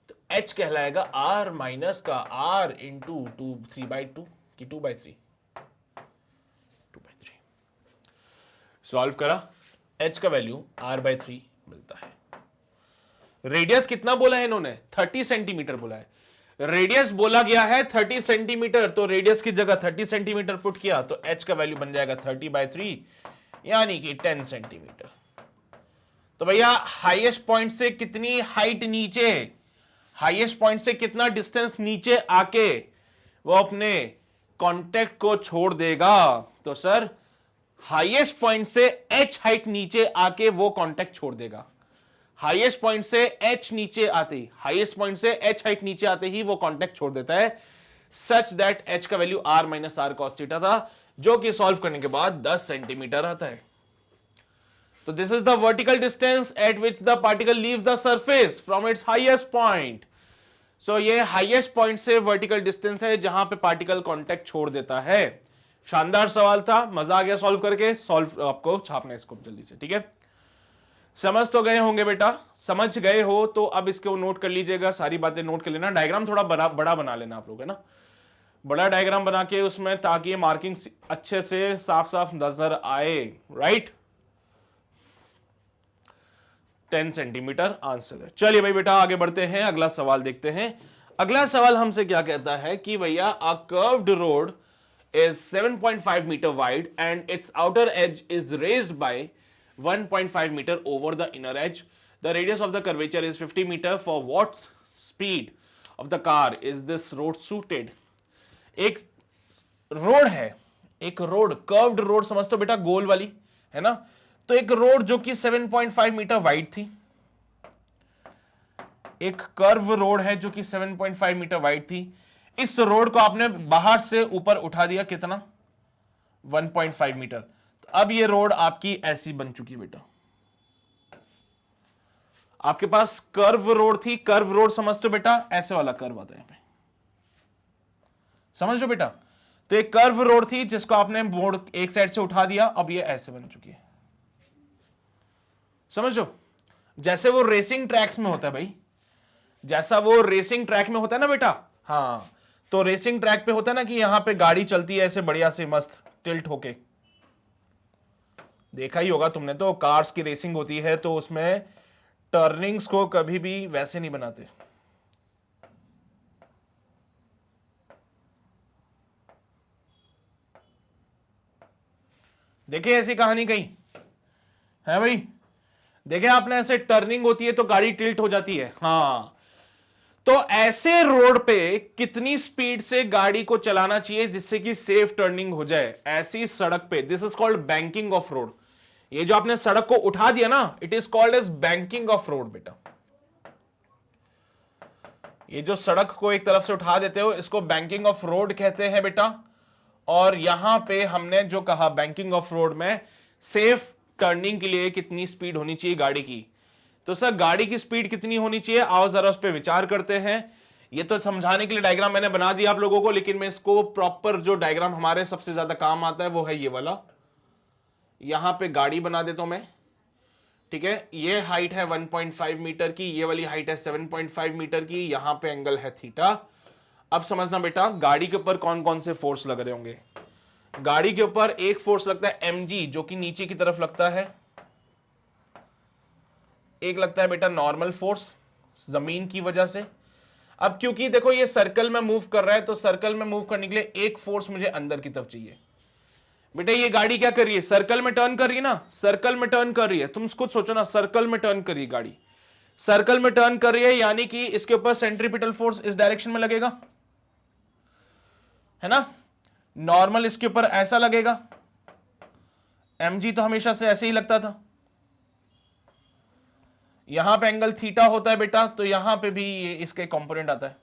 तो h कहलाएगा r माइनस का r इंटू 3 बाई 2 की 2 बाई 3 सॉल्व करा, h का वैल्यू r बाई 3 मिलता है। रेडियस कितना बोला है इन्होंने? 30 सेंटीमीटर बोला है। रेडियस बोला गया है 30 सेंटीमीटर, तो रेडियस की जगह 30 सेंटीमीटर पुट किया तो h का वैल्यू बन जाएगा 30 बाई 3 यानी कि 10 सेंटीमीटर। तो भैया हाईएस्ट पॉइंट से कितनी हाइट नीचे, हाईएस्ट पॉइंट से कितना डिस्टेंस नीचे आके वो अपने कांटेक्ट को छोड़ देगा? तो सर हाईएस्ट पॉइंट से h हाइट नीचे आके वो कांटेक्ट छोड़ देगा। हाईएस्ट पॉइंट से h नीचे आते ही, हाईएस्ट पॉइंट से h हाइट नीचे आते ही वो कांटेक्ट छोड़ देता है, सच दैट h का value r minus r cos theta था, जो कि सॉल्व करने के बाद 10 सेंटीमीटर आता है। तो this is the vertical distance at which the particle leaves the surface from its highest point. So ये हाईएस्ट पॉइंट से वर्टिकल डिस्टेंस है जहां पे पार्टिकल कांटेक्ट छोड़ देता है। शानदार सवाल था, मजा आ गया सॉल्व करके। सॉल्व आपको छापना है इसको जल्दी से, ठीक है। समझ तो गए होंगे बेटा, समझ गए हो तो अब इसको नोट कर लीजिएगा, सारी बातें नोट कर लेना। डायग्राम थोड़ा बड़ा बना लेना आप लोग, है ना, बड़ा डायग्राम बना के उसमें, ताकि मार्किंग अच्छे से साफ साफ नजर आए, राइट। 10 सेंटीमीटर आंसर है। चलिए भाई बेटा आगे बढ़ते हैं, अगला सवाल देखते हैं। अगला सवाल हमसे क्या कहता है कि भैया a curved road is 7.5 meter wide and its outer edge is raised by 1.5 meter over the inner edge. The radius of the curvature is 50 meter. For what speed of the car is this road suited. एक road है, एक road, curved road समझ तो बेटा, गोल वाली है ना। तो एक रोड जो कि 7.5 मीटर वाइड थी, एक कर्व रोड है जो कि 7.5 मीटर वाइड थी। इस रोड को आपने बाहर से ऊपर उठा दिया, कितना, 1.5 मीटर। तो अब ये रोड आपकी ऐसी बन चुकी बेटा। आपके पास कर्व रोड थी, कर्व रोड समझते हो बेटा, ऐसे वाला कर्व आता है यहां पे, समझ लो बेटा। तो एक कर्व रोड थी जिसको आपने बोर्ड एक साइड से उठा दिया, अब ये ऐसे बन चुकी है, समझ लो। जैसे वो रेसिंग ट्रैक्स में होता है भाई, जैसा वो रेसिंग ट्रैक में होता है ना बेटा, हाँ, तो रेसिंग ट्रैक पे होता है ना कि यहां पे गाड़ी चलती है ऐसे बढ़िया से मस्त टिल्ट होके, देखा ही होगा तुमने, तो कार्स की रेसिंग होती है तो उसमें टर्निंग्स को कभी भी वैसे नहीं बनाते। देखिए ऐसी कहानी कहीं है भाई, देखे आपने, ऐसे टर्निंग होती है तो गाड़ी टिल्ट हो जाती है, हाँ। तो ऐसे रोड पे कितनी स्पीड से गाड़ी को चलाना चाहिए जिससे कि सेफ टर्निंग हो जाए, ऐसी सड़क पे, this is called banking of road. ये जो आपने सड़क को उठा दिया ना, it is called as banking of road बेटा। ये जो सड़क को एक तरफ से उठा देते हो, इसको बैंकिंग ऑफ रोड कहते हैं बेटा। और यहां पे हमने जो कहा बैंकिंग ऑफ रोड में सेफ टर्निंग के लिए कितनी स्पीड होनी चाहिए गाड़ी की। तो सर गाड़ी की स्पीड कितनी होनी चाहिए, आओ जरा उस पर विचार करते हैं। ये तो समझाने के लिए डायग्राम मैंने बना दिया आप लोगों को, लेकिन मैं इसको प्रॉपर, जो डायग्राम हमारे सबसे ज्यादा काम आता है वो है ये वाला। यहां पे गाड़ी बना देता हूं मैं, ठीक है। ये हाइट है 1.5 मीटर की, ये वाली हाइट है 7.5 मीटर की, यहां पे एंगल है थीटा। अब समझना बेटा, गाड़ी के ऊपर कौन कौन से फोर्स लग रहे होंगे। गाड़ी के ऊपर एक फोर्स लगता है mg, जो कि नीचे की तरफ लगता है। एक लगता है बेटा नॉर्मल फोर्स, जमीन की वजह से। अब क्योंकि देखो ये सर्कल में मूव कर रहा है, तो सर्कल में मूव करने के लिए एक फोर्स मुझे अंदर की तरफ चाहिए। बेटा ये गाड़ी क्या कर रही है, सर्कल में टर्न कर रही है ना, सर्कल में टर्न कर रही है, तुम खुद सोचो ना, सर्कल में टर्न कर रही है गाड़ी, सर्कल में टर्न कर रही है, यानी कि इसके ऊपर सेंट्रीपिटल फोर्स इस डायरेक्शन में लगेगा, है ना। नॉर्मल इसके ऊपर ऐसा लगेगा, mg तो हमेशा से ऐसे ही लगता था। यहां पे एंगल थीटा होता है बेटा, तो यहां पे भी ये इसका कंपोनेंट आता है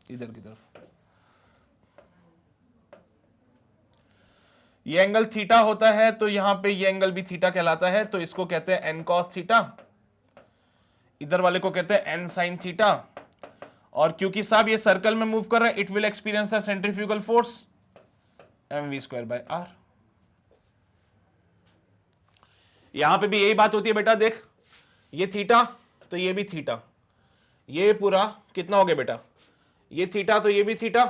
इधर की तरफ। ये एंगल थीटा होता है, तो यहां पे ये एंगल भी थीटा कहलाता है, तो इसको कहते हैं n cos थीटा, इधर वाले को कहते हैं n sin थीटा। और क्योंकि साहब ये सर्कल में मूव कर रहा है, it will experience a centrifugal force mv²/r। यहां पे भी यही बात होती है बेटा, देख ये थीटा तो ये भी थीटा, ये पूरा कितना हो गया बेटा, ये थीटा तो ये भी थीटा,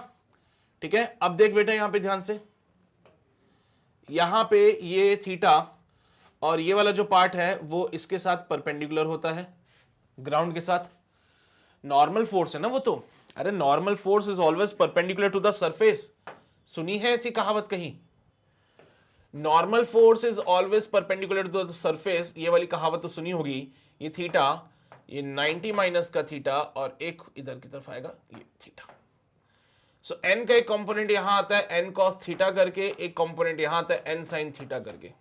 ठीक है। अब देख बेटा यहां पे ध्यान से, यहां पे ये थीटा और ये वाला जो पार्ट है वो इसके साथ परपेंडिकुलर होता है, ग्राउंड के साथ। नॉर्मल फोर्स है ना वो तो, अरे normal force is always perpendicular to the surface, सुनी है ऐसी कहावत कहीं, normal force is always perpendicular to the surface, ये वाली कहावत तो सुनी होगी। ये थीटा, ये 90 माइनस का थीटा और एक इधर की तरफ आएगा ये थीटा। सो n का एक कंपोनेंट यहां आता है n cos थीटा करके, एक कंपोनेंट यहां आता है n sin थीटा करके।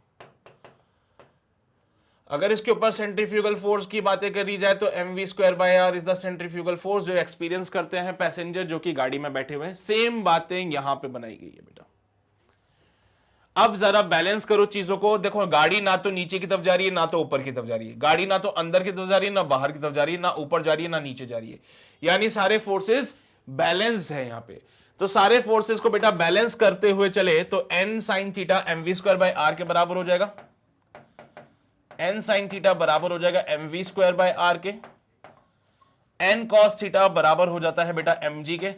अगर इसके ऊपर सेंट्रीफ्यूगल फोर्स की बातें करी जाए तो mv²/r is the centrifugal force जो एक्सपीरियंस करते हैं पैसेंजर जो कि गाड़ी में बैठे हुए हैं। सेम बातें यहां पे बनाई गई है बेटा। अब जरा बैलेंस करो चीजों को, देखो गाड़ी ना तो नीचे की तरफ जा रही है ना तो ऊपर की तरफ जा रही है, गाड़ी ना तो अंदर की तरफ जा रही है ना बाहर की तरफ जा रही है, ना ऊपर जा रही है ना नीचे जा रही है, यानी सारे फोर्सेस बैलेंस्ड है यहां पे। तो सारे फोर्सेस को बेटा बैलेंस करते हुए चले तो n sin थीटा mv²/r के बराबर हो जाएगा, n sin थीटा बराबर हो जाएगा mv²/r के, n cos थीटा बराबर हो जाता है बेटा mg के।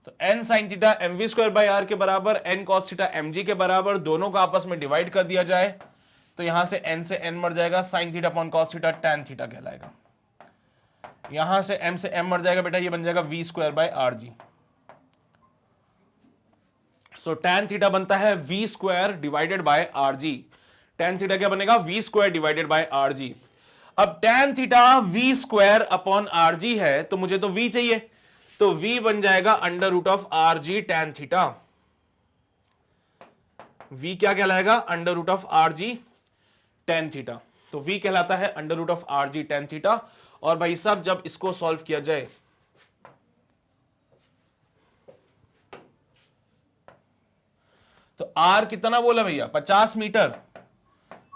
तो n sin थीटा mv²/r के बराबर, n cos थीटा mg के बराबर, दोनों को आपस में डिवाइड कर दिया जाए तो यहां से n से n मर जाएगा, sin theta upon cos theta tan theta कहलाएगा। यहां से m से m मर जाएगा बेटा, ये बन जाएगा v²/rg। सो tan थीटा बनता है v² divided by rg। tan theta क्या बनेगा, v² डिवाइडेड बाय rg। अब tan theta v square upon R G है, तो मुझे तो v चाहिए, तो v बन जाएगा under root of r g tan theta. v क्या कहलाएगा? Under root of r g tan theta. तो v कहलाता है under root of r g tan theta. और भाई साहब जब इसको सॉल्व किया जाए तो r कितना बोला भैया? 50 मीटर।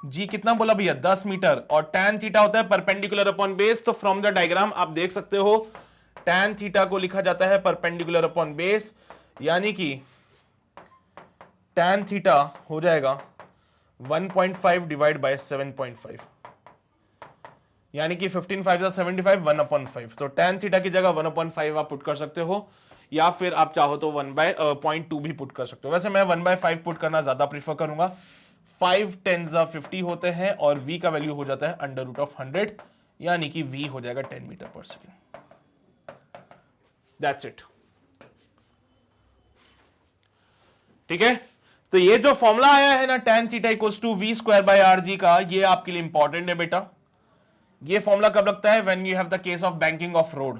g कितना बोला भैया? 10 मीटर। और tan थीटा होता है परपेंडिकुलर अपॉन बेस। तो फ्रॉम द डायग्राम आप देख सकते हो tan थीटा को लिखा जाता है परपेंडिकुलर अपॉन बेस, यानी कि tan थीटा हो जाएगा 1.5 डिवाइड बाय 7.5, यानी कि 15 5 75, 1/5। तो tan थीटा की जगह 1/5 आप पुट कर सकते हो, या फिर आप चाहो तो 1/0.2 भी पुट कर सकते हो। वैसे मैं 1/5 पुट करना ज्यादा प्रीफर करूंगा। 5 10 50 होते हैं और v का वैल्यू हो जाता है अंडर रूट ऑफ 100, यानी कि v हो जाएगा 10 metre per second. That's it. ठीक है, तो ये जो फॉर्मूला आया है ना tan theta equals to v square by r g का, ये आपके लिए इंपॉर्टेंट है बेटा। ये फॉर्मूला कब लगता है? When you have the case of banking of road.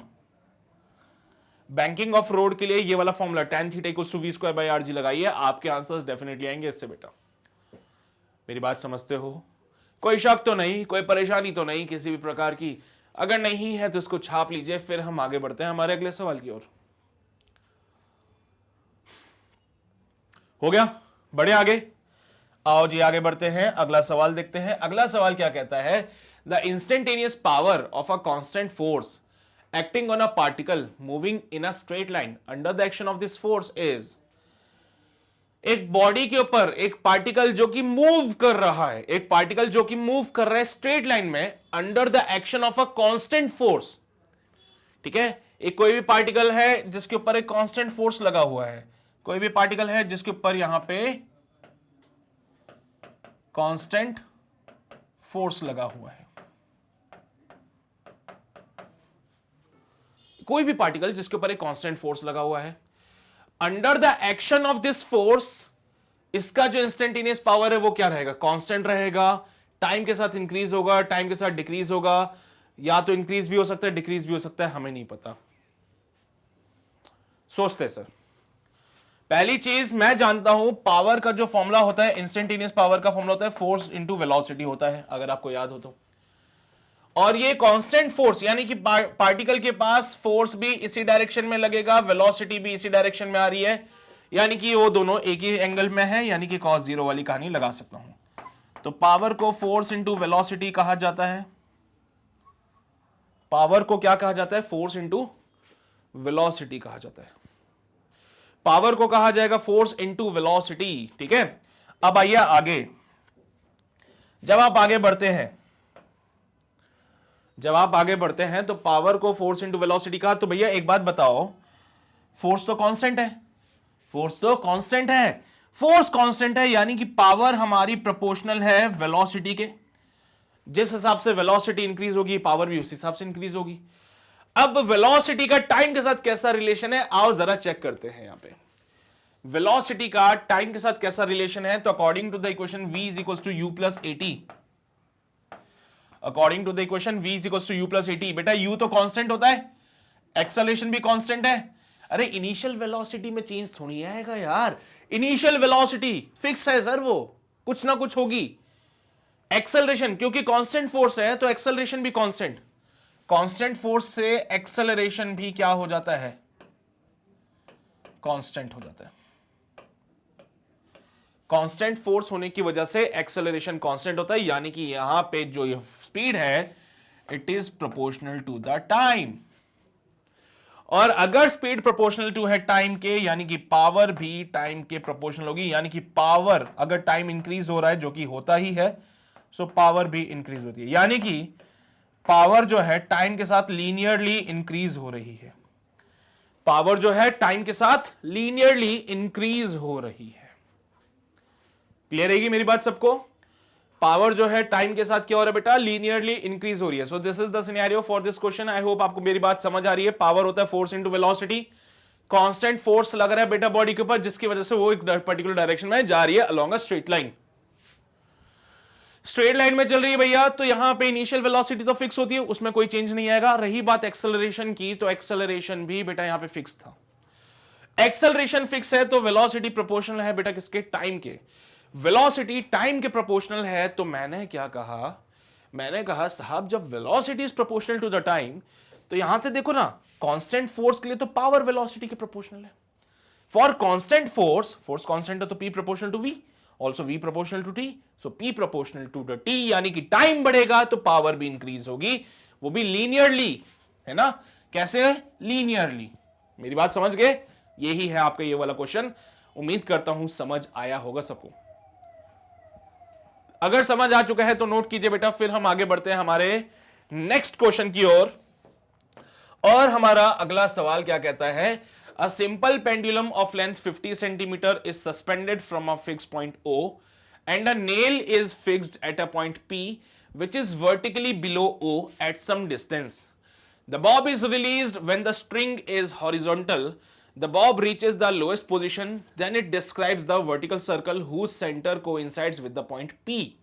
Banking of road के लिए ये वाला formula tan theta equals to v square by r g लगाइए, आपके आंसर्स डेफिनेटली आएंगे इससे बेटा। मेरी बात समझते हो? कोई शक तो नहीं, कोई परेशानी तो नहीं किसी भी प्रकार की? अगर नहीं है तो इसको छाप लीजिए, फिर हम आगे बढ़ते हैं हमारे अगले सवाल की ओर। हो गया? बढ़े आगे? आओ जी आगे बढ़ते हैं, अगला सवाल देखते हैं। अगला सवाल क्या कहता है? The instantaneous power of a constant force acting on a particle moving in a straight line under the action of this force is. एक बॉडी के ऊपर एक पार्टिकल जो कि मूव कर रहा है, एक पार्टिकल जो कि मूव कर रहा है स्ट्रेट लाइन में under the action of a constant force. ठीक है, एक कोई भी पार्टिकल है जिसके ऊपर एक कांस्टेंट फोर्स लगा हुआ है, कोई भी पार्टिकल है जिसके ऊपर यहां पे कांस्टेंट फोर्स लगा हुआ है, कोई भी पार्टिकल जिसके ऊपर एक कांस्टेंट फोर्स लगा हुआ है, under the action of this force, इसका जो इंस्टेंटेनियस पावर है वो क्या रहेगा? कांस्टेंट रहेगा, टाइम के साथ इंक्रीज होगा, टाइम के साथ डिक्रीज होगा, या तो इंक्रीज भी हो सकता है डिक्रीज भी हो सकता है, हमें नहीं पता। सोचते सर। पहली चीज मैं जानता हूं, पावर का जो फॉर्मूला होता है, इंस्टेंटेनियस पावर का फॉर्मूला होता है फोर्स इंटू वेलोसिटी होता है, अगर आपको याद हो तो। और ये कांस्टेंट फोर्स यानी कि पार्टिकल के पास फोर्स भी इसी डायरेक्शन में लगेगा, वेलोसिटी भी इसी डायरेक्शन में आ रही है, यानी कि वो दोनों एक ही एंगल में है, यानी कि cos 0 वाली कहानी लगा सकता हूं। तो पावर को फोर्स इंटू वेलोसिटी कहा जाता है। पावर को क्या कहा जाता है? फोर्स इंटू वेलोसिटी कहा जाता है। पावर को कहा जाएगा फोर्स इंटू वेलोसिटी। ठीक है, अब आइए आगे। जब आप आगे बढ़ते हैं तो पावर को फोर्स इंटू वेलोसिटी कहा, तो भैया एक बात बताओ, फोर्स तो कांस्टेंट है, फोर्स कांस्टेंट है, यानी कि पावर हमारी प्रोपोर्शनल है वेलोसिटी के। जिस हिसाब से वेलोसिटी इंक्रीज होगी पावर भी उसी हिसाब से इंक्रीज होगी। अब वेलोसिटी का टाइम के साथ कैसा रिलेशन है, आओ जरा चेक करते हैं। यहां पे वेलोसिटी का टाइम के साथ कैसा रिलेशन है, तो according to the equation v is equals to u plus at, according to the equation v is equals to u plus at। बेटा u तो कांस्टेंट होता है, एक्सेलरेशन भी कांस्टेंट है। अरे इनिशियल वेलोसिटी में चेंज थोड़ी आएगा यार, इनिशियल वेलोसिटी फिक्स है सर, वो कुछ ना कुछ होगी। एक्सेलरेशन क्योंकि कांस्टेंट फोर्स है तो एक्सेलरेशन भी कांस्टेंट, कांस्टेंट फोर्स से एक्सेलरेशन भी क्या हो जाता है? कांस्टेंट हो जाता है। कांस्टेंट फोर्स होने की वजह से एक्सेलरेशन कांस्टेंट होता है, यानी कि यहां पे जो ये स्पीड है it is proportional to the time. और अगर स्पीड प्रोपोर्शनल टू है टाइम के, यानी कि पावर भी टाइम के प्रोपोर्शनल होगी, यानी कि पावर अगर टाइम इंक्रीज हो रहा है, जो कि होता ही है, सो पावर भी इंक्रीज होती है, यानी कि पावर जो है टाइम के साथ लीनियरली इंक्रीज हो रही है। पावर जो है टाइम के साथ लीनियरली इंक्रीज हो रही है। क्लियर रहेगी मेरी बात सबको? पावर जो है टाइम के साथ क्या हो रहा है बेटा? लीनियरली इंक्रीज हो रही है। So this is the scenario for this question. I hope आपको मेरी बात समझ आ रही है। पावर होता है force into velocity, constant force लग रहा है बेटा बॉडी के ऊपर, जिसकी वजह से वो एक पर्टिकुलर डायरेक्शन में जा रही है along a straight line. Straight line में चल रही है भैया, तो यहां पे इनिशियल वेलोसिटी तो फिक्स होती है, उसमें कोई चेंज नहीं आएगा। रही बात एक्सेलरेशन की, तो एक्सेलरेशन भी बेटा यहां पे फिक्स था। एक्सेलरेशन फिक्स है तो वेलोसिटी प्रोपोर्शनल है बेटा किसके, टाइम के। वेलोसिटी टाइम के प्रोपोर्शनल है, तो मैंने क्या कहा, मैंने कहा साहब जब velocity is proportional to the time, तो यहां से देखो ना, कांस्टेंट फोर्स के लिए तो पावर वेलोसिटी के प्रोपोर्शनल है। For constant force, force constant है तो P proportional to V, also V proportional to T, so P proportional to the T, यानी कि टाइम बढ़ेगा तो पावर भी इंक्रीज होगी, वो भी लीनियरली, है ना। कैसे, लीनियरली। मेरी बात समझ गए, यही है आपका ये वाला क्वेश्चन। उम्मीद करता हूं समझ आया होगा सबको। अगर समझ आ चुका है तो नोट कीजिए बेटा, फिर हम आगे बढ़ते हैं हमारे नेक्स्ट क्वेश्चन की ओर। और हमारा अगला सवाल क्या कहता है, a simple pendulum of length 50 centimetre is suspended from a fix point O and a nail is fixed at a point P which is vertically below O at some distance. The bob is released when the string is horizontal. The bob reaches the lowest position, then it describes the vertical circle whose center coincides with the point P.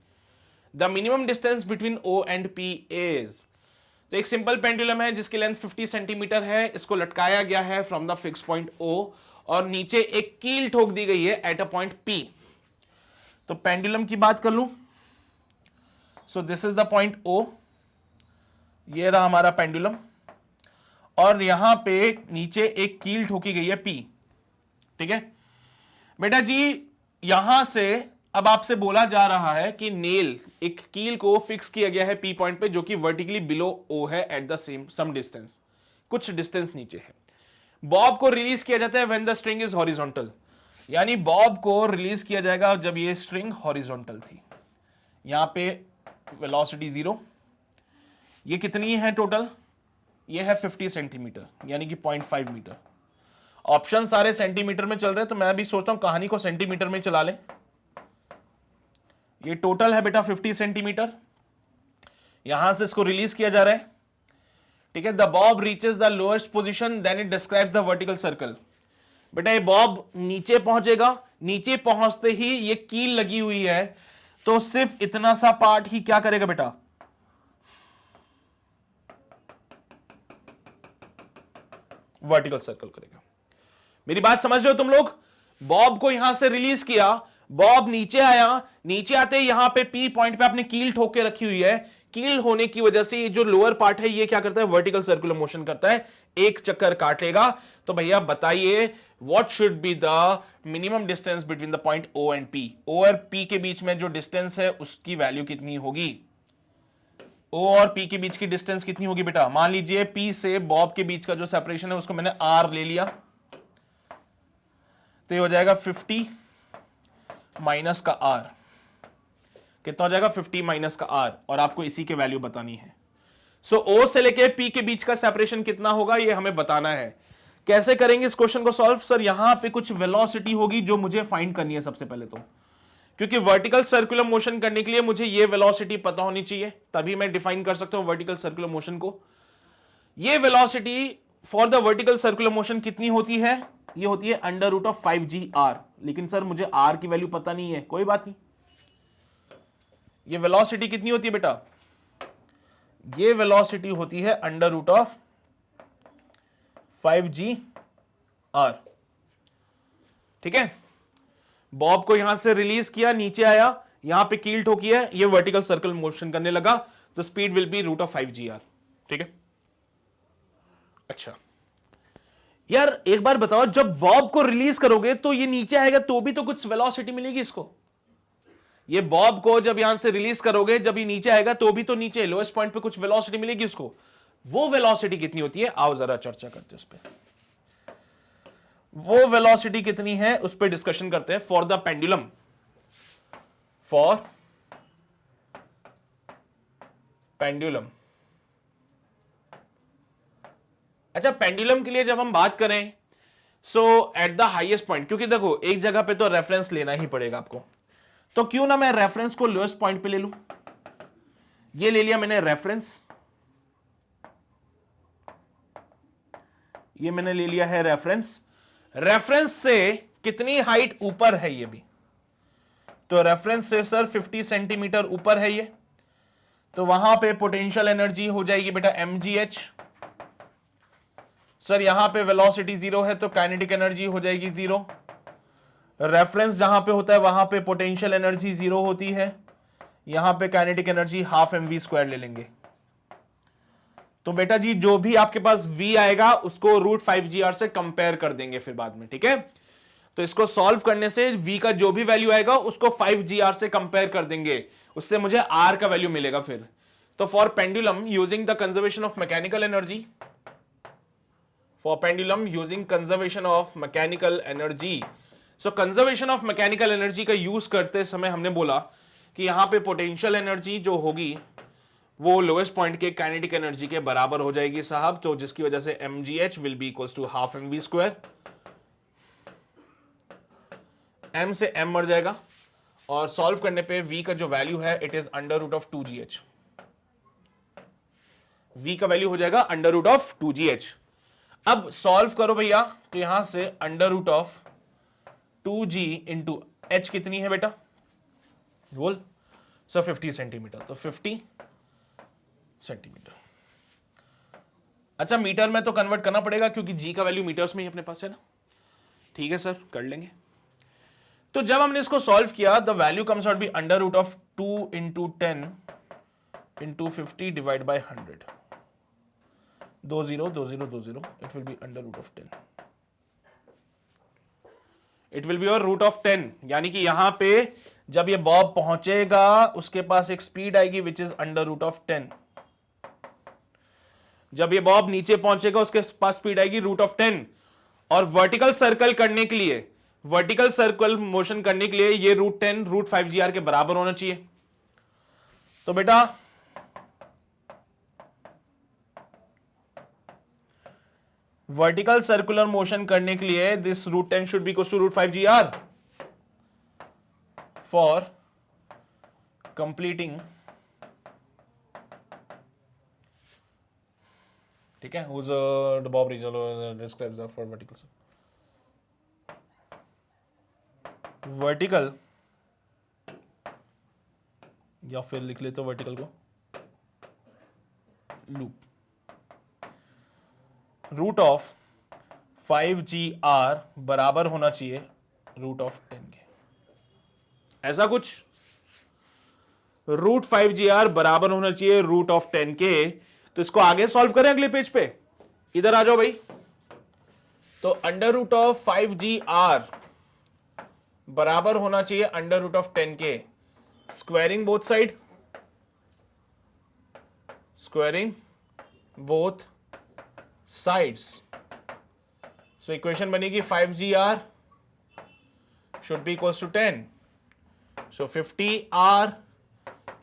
The minimum distance between O and P is, तो एक simple pendulum है जिसकी length 50 centimetre है, इसको लटकाया गया है from the fix point O और नीचे एक कील ठोक दी गई है एट अ पॉइंट P। तो पेंडुलम की बात कर लूं, so this is the point O, ये रहा हमारा पेंडुलम, और यहां पे नीचे एक कील ठोकी गई है P। ठीक है बेटा जी, यहां से अब आपसे बोला जा रहा है कि नेल, एक कील को फिक्स किया गया है P पॉइंट पे जो कि वर्टिकली बिलो O है at the same some distance, कुछ डिस्टेंस नीचे है। बॉब को रिलीज किया जाता है when the string is horizontal, यानी बॉब को रिलीज किया जाएगा जब ये स्ट्रिंग हॉरिजॉन्टल थी। यहां पे वेलोसिटी 0, ये कितनी है टोटल, ये है 50 सेंटीमीटर यानी कि 0.5 मीटर। ऑप्शन सारे सेंटीमीटर में चल रहे हैं, तो मैं भी सोचता हूं कहानी को सेंटीमीटर में चला लें। ये टोटल है बेटा 50 सेंटीमीटर, यहां से इसको रिलीज किया जा रहा है। ठीक है, the bob reaches the lowest position then it describes the vertical circle. बेटा ये बॉब नीचे पहुंचेगा, नीचे पहुंचते ही ये कील लगी हुई है, तो सिर्फ इतना सा पार्ट ही क्या करेगा बेटा, वर्टिकल सर्कल करेगा। मेरी बात समझ रहे हो तुम लोग। बॉब को यहां से रिलीज किया, बॉब नीचे आया, नीचे आते ही यहां पे P पॉइंट पे आपने कील ठोक के रखी हुई है, कील होने की वजह से ये जो लोअर पार्ट है ये क्या करता है, वर्टिकल सर्कुलर मोशन करता है, एक चक्कर काट लेगा। तो भैया बताइए what should be the minimum distance between the point O and P। O और P के बीच में जो डिस्टेंस है उसकी वैल्यू कितनी होगी, O और P के बीच की डिस्टेंस कितनी होगी बेटा। मान लीजिए P से बॉब के बीच का जो सेपरेशन है उसको मैंने R ले लिया, तो ये हो जाएगा 50 माइनस का R, कितना हो जाएगा 50 माइनस का R, और आपको इसी के वैल्यू बतानी है। सो O से लेके P के बीच का सेपरेशन कितना होगा ये हमें बताना है। कैसे करेंगे इस क्वेश्चन को सॉल्व, सर यहां पे कुछ वेलोसिटी होगी जो मुझे फाइंड करनी है सबसे पहले, तो क्योंकि वर्टिकल सर्कुलर मोशन करने के लिए मुझे ये वेलोसिटी पता होनी चाहिए, तभी मैं डिफाइन कर सकता हूं वर्टिकल सर्कुलर मोशन को। ये velocity for the vertical circular motion कितनी होती है, ये होती है √5gr, लेकिन सर मुझे r की वैल्यू पता नहीं है, कोई बात नहीं। ये वेलोसिटी कितनी होती है बेटा, ये वेलोसिटी होती है √5gr। ठीक है, बॉब को यहां से रिलीज किया, नीचे आया, यहां पे कील ठोकी है, ये वर्टिकल सर्कल मोशन करने लगा, तो स्पीड विल बी √5gr। ठीक है, अच्छा यार एक बार बताओ, जब बॉब को रिलीज करोगे तो ये नीचे आएगा तो भी तो कुछ वेलोसिटी मिलेगी इसको। ये बॉब को जब यहां से रिलीज करोगे, जब ये नीचे आएगा तो भी तो नीचे लोएस्ट पॉइंट पे कुछ वेलोसिटी मिलेगी उसको। वो वेलोसिटी कितनी होती है, आओ जरा चर्चा करते हैं उस पर। वो वेलोसिटी कितनी है उस पर डिस्कशन करते हैं। For the pendulum, for pendulum, अच्छा पेंडुलम के लिए जब हम बात करें, सो एट द हाईएस्ट पॉइंट, क्योंकि देखो एक जगह पे तो रेफरेंस लेना ही पड़ेगा आपको, तो क्यों ना मैं रेफरेंस को लोएस्ट पॉइंट पे ले लूं। ये ले लिया मैंने रेफरेंस, ये मैंने ले लिया है रेफरेंस। रेफरेंस से कितनी हाइट ऊपर है, ये भी तो रेफरेंस से सर 50 सेंटीमीटर ऊपर है ये, तो वहां पे पोटेंशियल एनर्जी हो जाएगी बेटा mgh। सर यहां पे वेलोसिटी 0 है तो काइनेटिक एनर्जी हो जाएगी 0। रेफरेंस जहां पे होता है वहां पे पोटेंशियल एनर्जी 0 होती है, यहां पे काइनेटिक एनर्जी हाफ mv² ले लेंगे। तो बेटा जी जो भी आपके पास v आएगा उसको √5gr से कंपेयर कर देंगे फिर बाद में, ठीक है। तो इसको सॉल्व करने से v का जो भी वैल्यू आएगा उसको 5gr से कंपेयर कर देंगे, उससे मुझे r का वैल्यू मिलेगा फिर। तो for pendulum using the conservation of mechanical energy, for pendulum using conservation of mechanical energy, so conservation of mechanical energy का यूज करते समय हमने बोला कि यहां पे पोटेंशियल एनर्जी जो होगी वो लोएस्ट पॉइंट के काइनेटिक एनर्जी के बराबर हो जाएगी साहब, तो जिसकी वजह से mgh will be equals to half mv²। m से m मर जाएगा और सॉल्व करने पे v का जो वैल्यू है इट इज √2gh। v का वैल्यू हो जाएगा √2gh। अब सॉल्व करो भैया, तो यहां से √2g इंटू h कितनी है बेटा, बोल सर 50 सेंटीमीटर, तो 50 सेंटीमीटर। अच्छा मीटर में तो कन्वर्ट करना पड़ेगा क्योंकि g का वैल्यू मीटर्स में ही अपने पास है ना, ठीक है सर कर लेंगे। तो जब हमने इसको सॉल्व किया the value comes out be √2 into 10 into 50 divide by 100, 2 0 2 0 2 0, it will be √10, it will be your √10। यानी कि यहां पे जब ये बॉब पहुंचेगा उसके पास एक स्पीड आएगी विच इज √10। जब ये बॉब नीचे पहुंचेगा उसके पास स्पीड आएगी √10। और वर्टिकल सर्कल करने के लिए, वर्टिकल सर्कल मोशन करने के लिए ये √10 √5gr के बराबर होना चाहिए। तो बेटा वर्टिकल सर्कुलर मोशन करने के लिए this √10 should be equal to √5gr for completing, ठीक है, whose the bob region describes the for vertical या फिर लिख लेते हो वर्टिकल को लूप, √5gr बराबर होना चाहिए √10 के, ऐसा कुछ √5gr बराबर होना चाहिए √10 के। तो इसको आगे सॉल्व करें अगले पेज पे, इधर आ जाओ भाई। तो √5gr बराबर होना चाहिए √10 के, squaring both side, squaring both sides. So equation बनेगी 5gr should be equals to 10, so 50r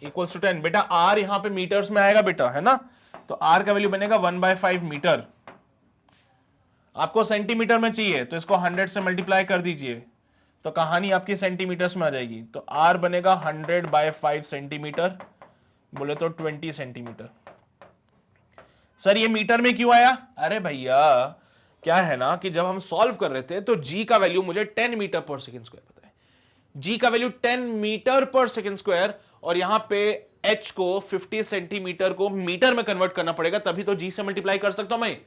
equals to 10। बेटा r यहां पे मीटर्स में आएगा बेटा, है ना, तो r का वैल्यू बनेगा 1/5 मीटर। आपको सेंटीमीटर में चाहिए तो इसको 100 से मल्टीप्लाई कर दीजिए, तो कहानी आपकी सेंटीमीटर्स में आ जाएगी। तो r बनेगा 100/5 सेंटीमीटर, बोले तो 20 सेंटीमीटर। सर ये मीटर में क्यों आया? अरे भैया क्या है ना कि जब हम सॉल्व कर रहे थे तो g का वैल्यू मुझे 10 मीटर पर सेकेंड स्क्वायर पता है, g का value 10 metre per second square, और यहां पे h को 50 सेंटीमीटर को मीटर में कन्वर्ट करना पड़ेगा, तभी तो g से मल्टीप्लाई कर सकता हूं मैं।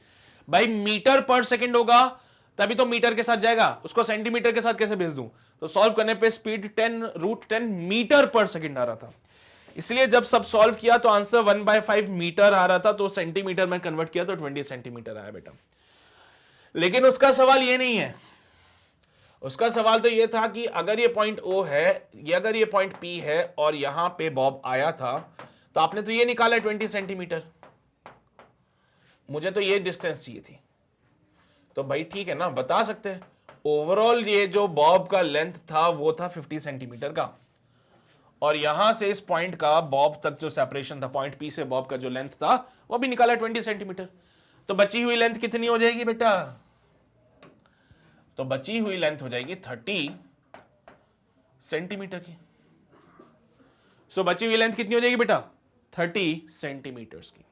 भाई मीटर पर सेकेंड होगा तभी तो मीटर के साथ जाएगा, उसको सेंटीमीटर के साथ कैसे भेज दूं? तो सॉल्व करने पे स्पीड 10 मीटर पर सेकेंड आ रहा था, इसलिए जब सब सॉल्व किया तो आंसर 1/5 मीटर आ रहा था, तो सेंटीमीटर में कन्वर्ट किया तो 20 सेंटीमीटर आया बेटा। लेकिन उसका सवाल ये नहीं है, उसका सवाल तो ये था कि अगर ये पॉइंट O है, ये अगर ये पॉइंट P है और यहां पे बॉब आया था, तो आपने तो ये निकाला 20 सेंटीमीटर, मुझे तो ये डिस्टेंस चाहिए थी। तो भाई ठीक है ना, बता सकते हैं ओवरऑल ये जो बॉब का लेंथ था वो था 50 सेंटीमीटर का, और यहां से इस पॉइंट का बॉब तक जो सेपरेशन था, पॉइंट P से बॉब का जो लेंथ था वो भी निकाला 20 सेंटीमीटर। तो बची हुई लेंथ कितनी हो जाएगी बेटा? तो बची हुई लेंथ हो जाएगी 30 सेंटीमीटर की। सो बची हुई लेंथ कितनी हो जाएगी बेटा? 30 सेंटीमीटर्स की।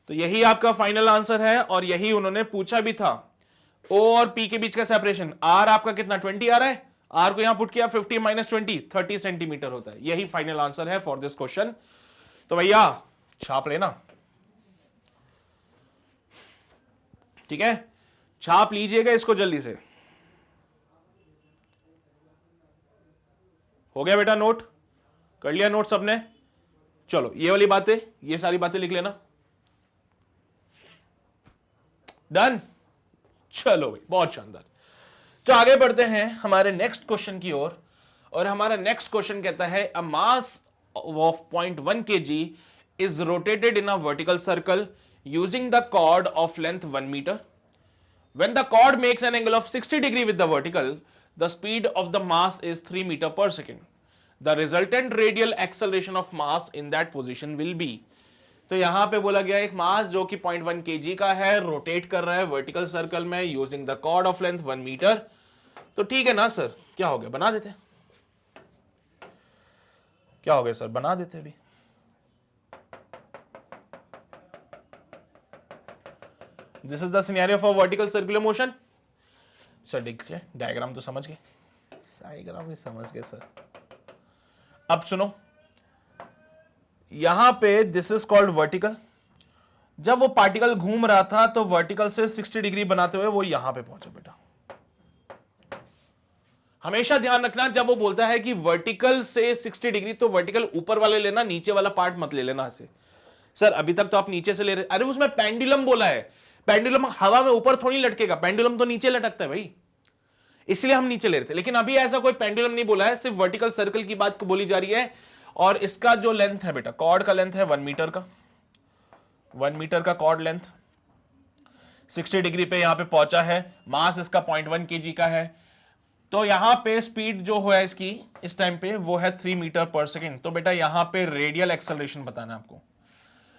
तो यही आपका फाइनल आंसर है, और यही उन्होंने पूछा भी था। O और P के बीच का सेपरेशन, R आपका कितना 20 आ रहा है, आर को यहां पुट किया 50 माइनस 20 30 सेंटीमीटर होता है। यही फाइनल आंसर है फॉर दिस क्वेश्चन। तो भैया छाप लेना, ठीक है, छाप लीजिएगा इसको जल्दी से। हो गया बेटा नोट, कर लिया नोट सबने? चलो ये वाली बातें, ये सारी बातें लिख लेना। डन, चलो भाई बहुत शानदार। तो आगे बढ़ते हैं हमारे नेक्स्ट क्वेश्चन की ओर, और हमारा नेक्स्ट क्वेश्चन कहता है अ mass of 0.1 kg is rotated in a vertical circle using the chord of length 1 meter. When the chord makes an angle of 60 degree with the vertical, the speed of the mass is 3 meter per second. The resultant radial acceleration of mass in that position will be. तो यहां पे बोला गया एक मास जो कि 0.1 kg का है, रोटेट कर रहा है वर्टिकल सर्कल में using the cord of length 1 metre. तो ठीक है ना सर, क्या हो गया, बना देते, क्या हो गया सर, बना देते अभी। This is the scenario for vertical circular motion. Sir देखिए डायग्राम तो समझ गए, डायग्राम भी समझ गए सर। अब सुनो, यहां पे दिस इज कॉल्ड वर्टिकल। जब वो पार्टिकल घूम रहा था तो वर्टिकल से 60 डिग्री बनाते हुए वो यहां पे पहुंचा बेटा। हमेशा ध्यान रखना जब वो बोलता है कि वर्टिकल से 60 डिग्री, तो वर्टिकल ऊपर वाले लेना, नीचे वाला पार्ट मत ले लेना ऐसे। सर अभी तक तो आप नीचे से ले रहे, अरे उसमें पेंडुलम बोला है, पेंडुलम हवा में ऊपर थोड़ी लटकेगा, पेंडुलम तो नीचे लटकता है भाई, इसलिए हम नीचे ले रहे थे। लेकिन अभी ऐसा कोई पेंडुलम नहीं बोला है, सिर्फ वर्टिकल सर्कल की बात बोली जा रही है। और इसका जो लेंथ है बेटा, कॉर्ड का लेंथ है 1 मीटर का, 1 मीटर का कॉर्ड लेंथ, 60 डिग्री पे यहां पे पहुंचा है, मास इसका 0.1 kg का है। तो यहां पे स्पीड जो है इसकी इस टाइम पे वो है 3 मीटर पर सेकेंड। तो बेटा यहां पे रेडियल एक्सेलरेशन बताना है आपको।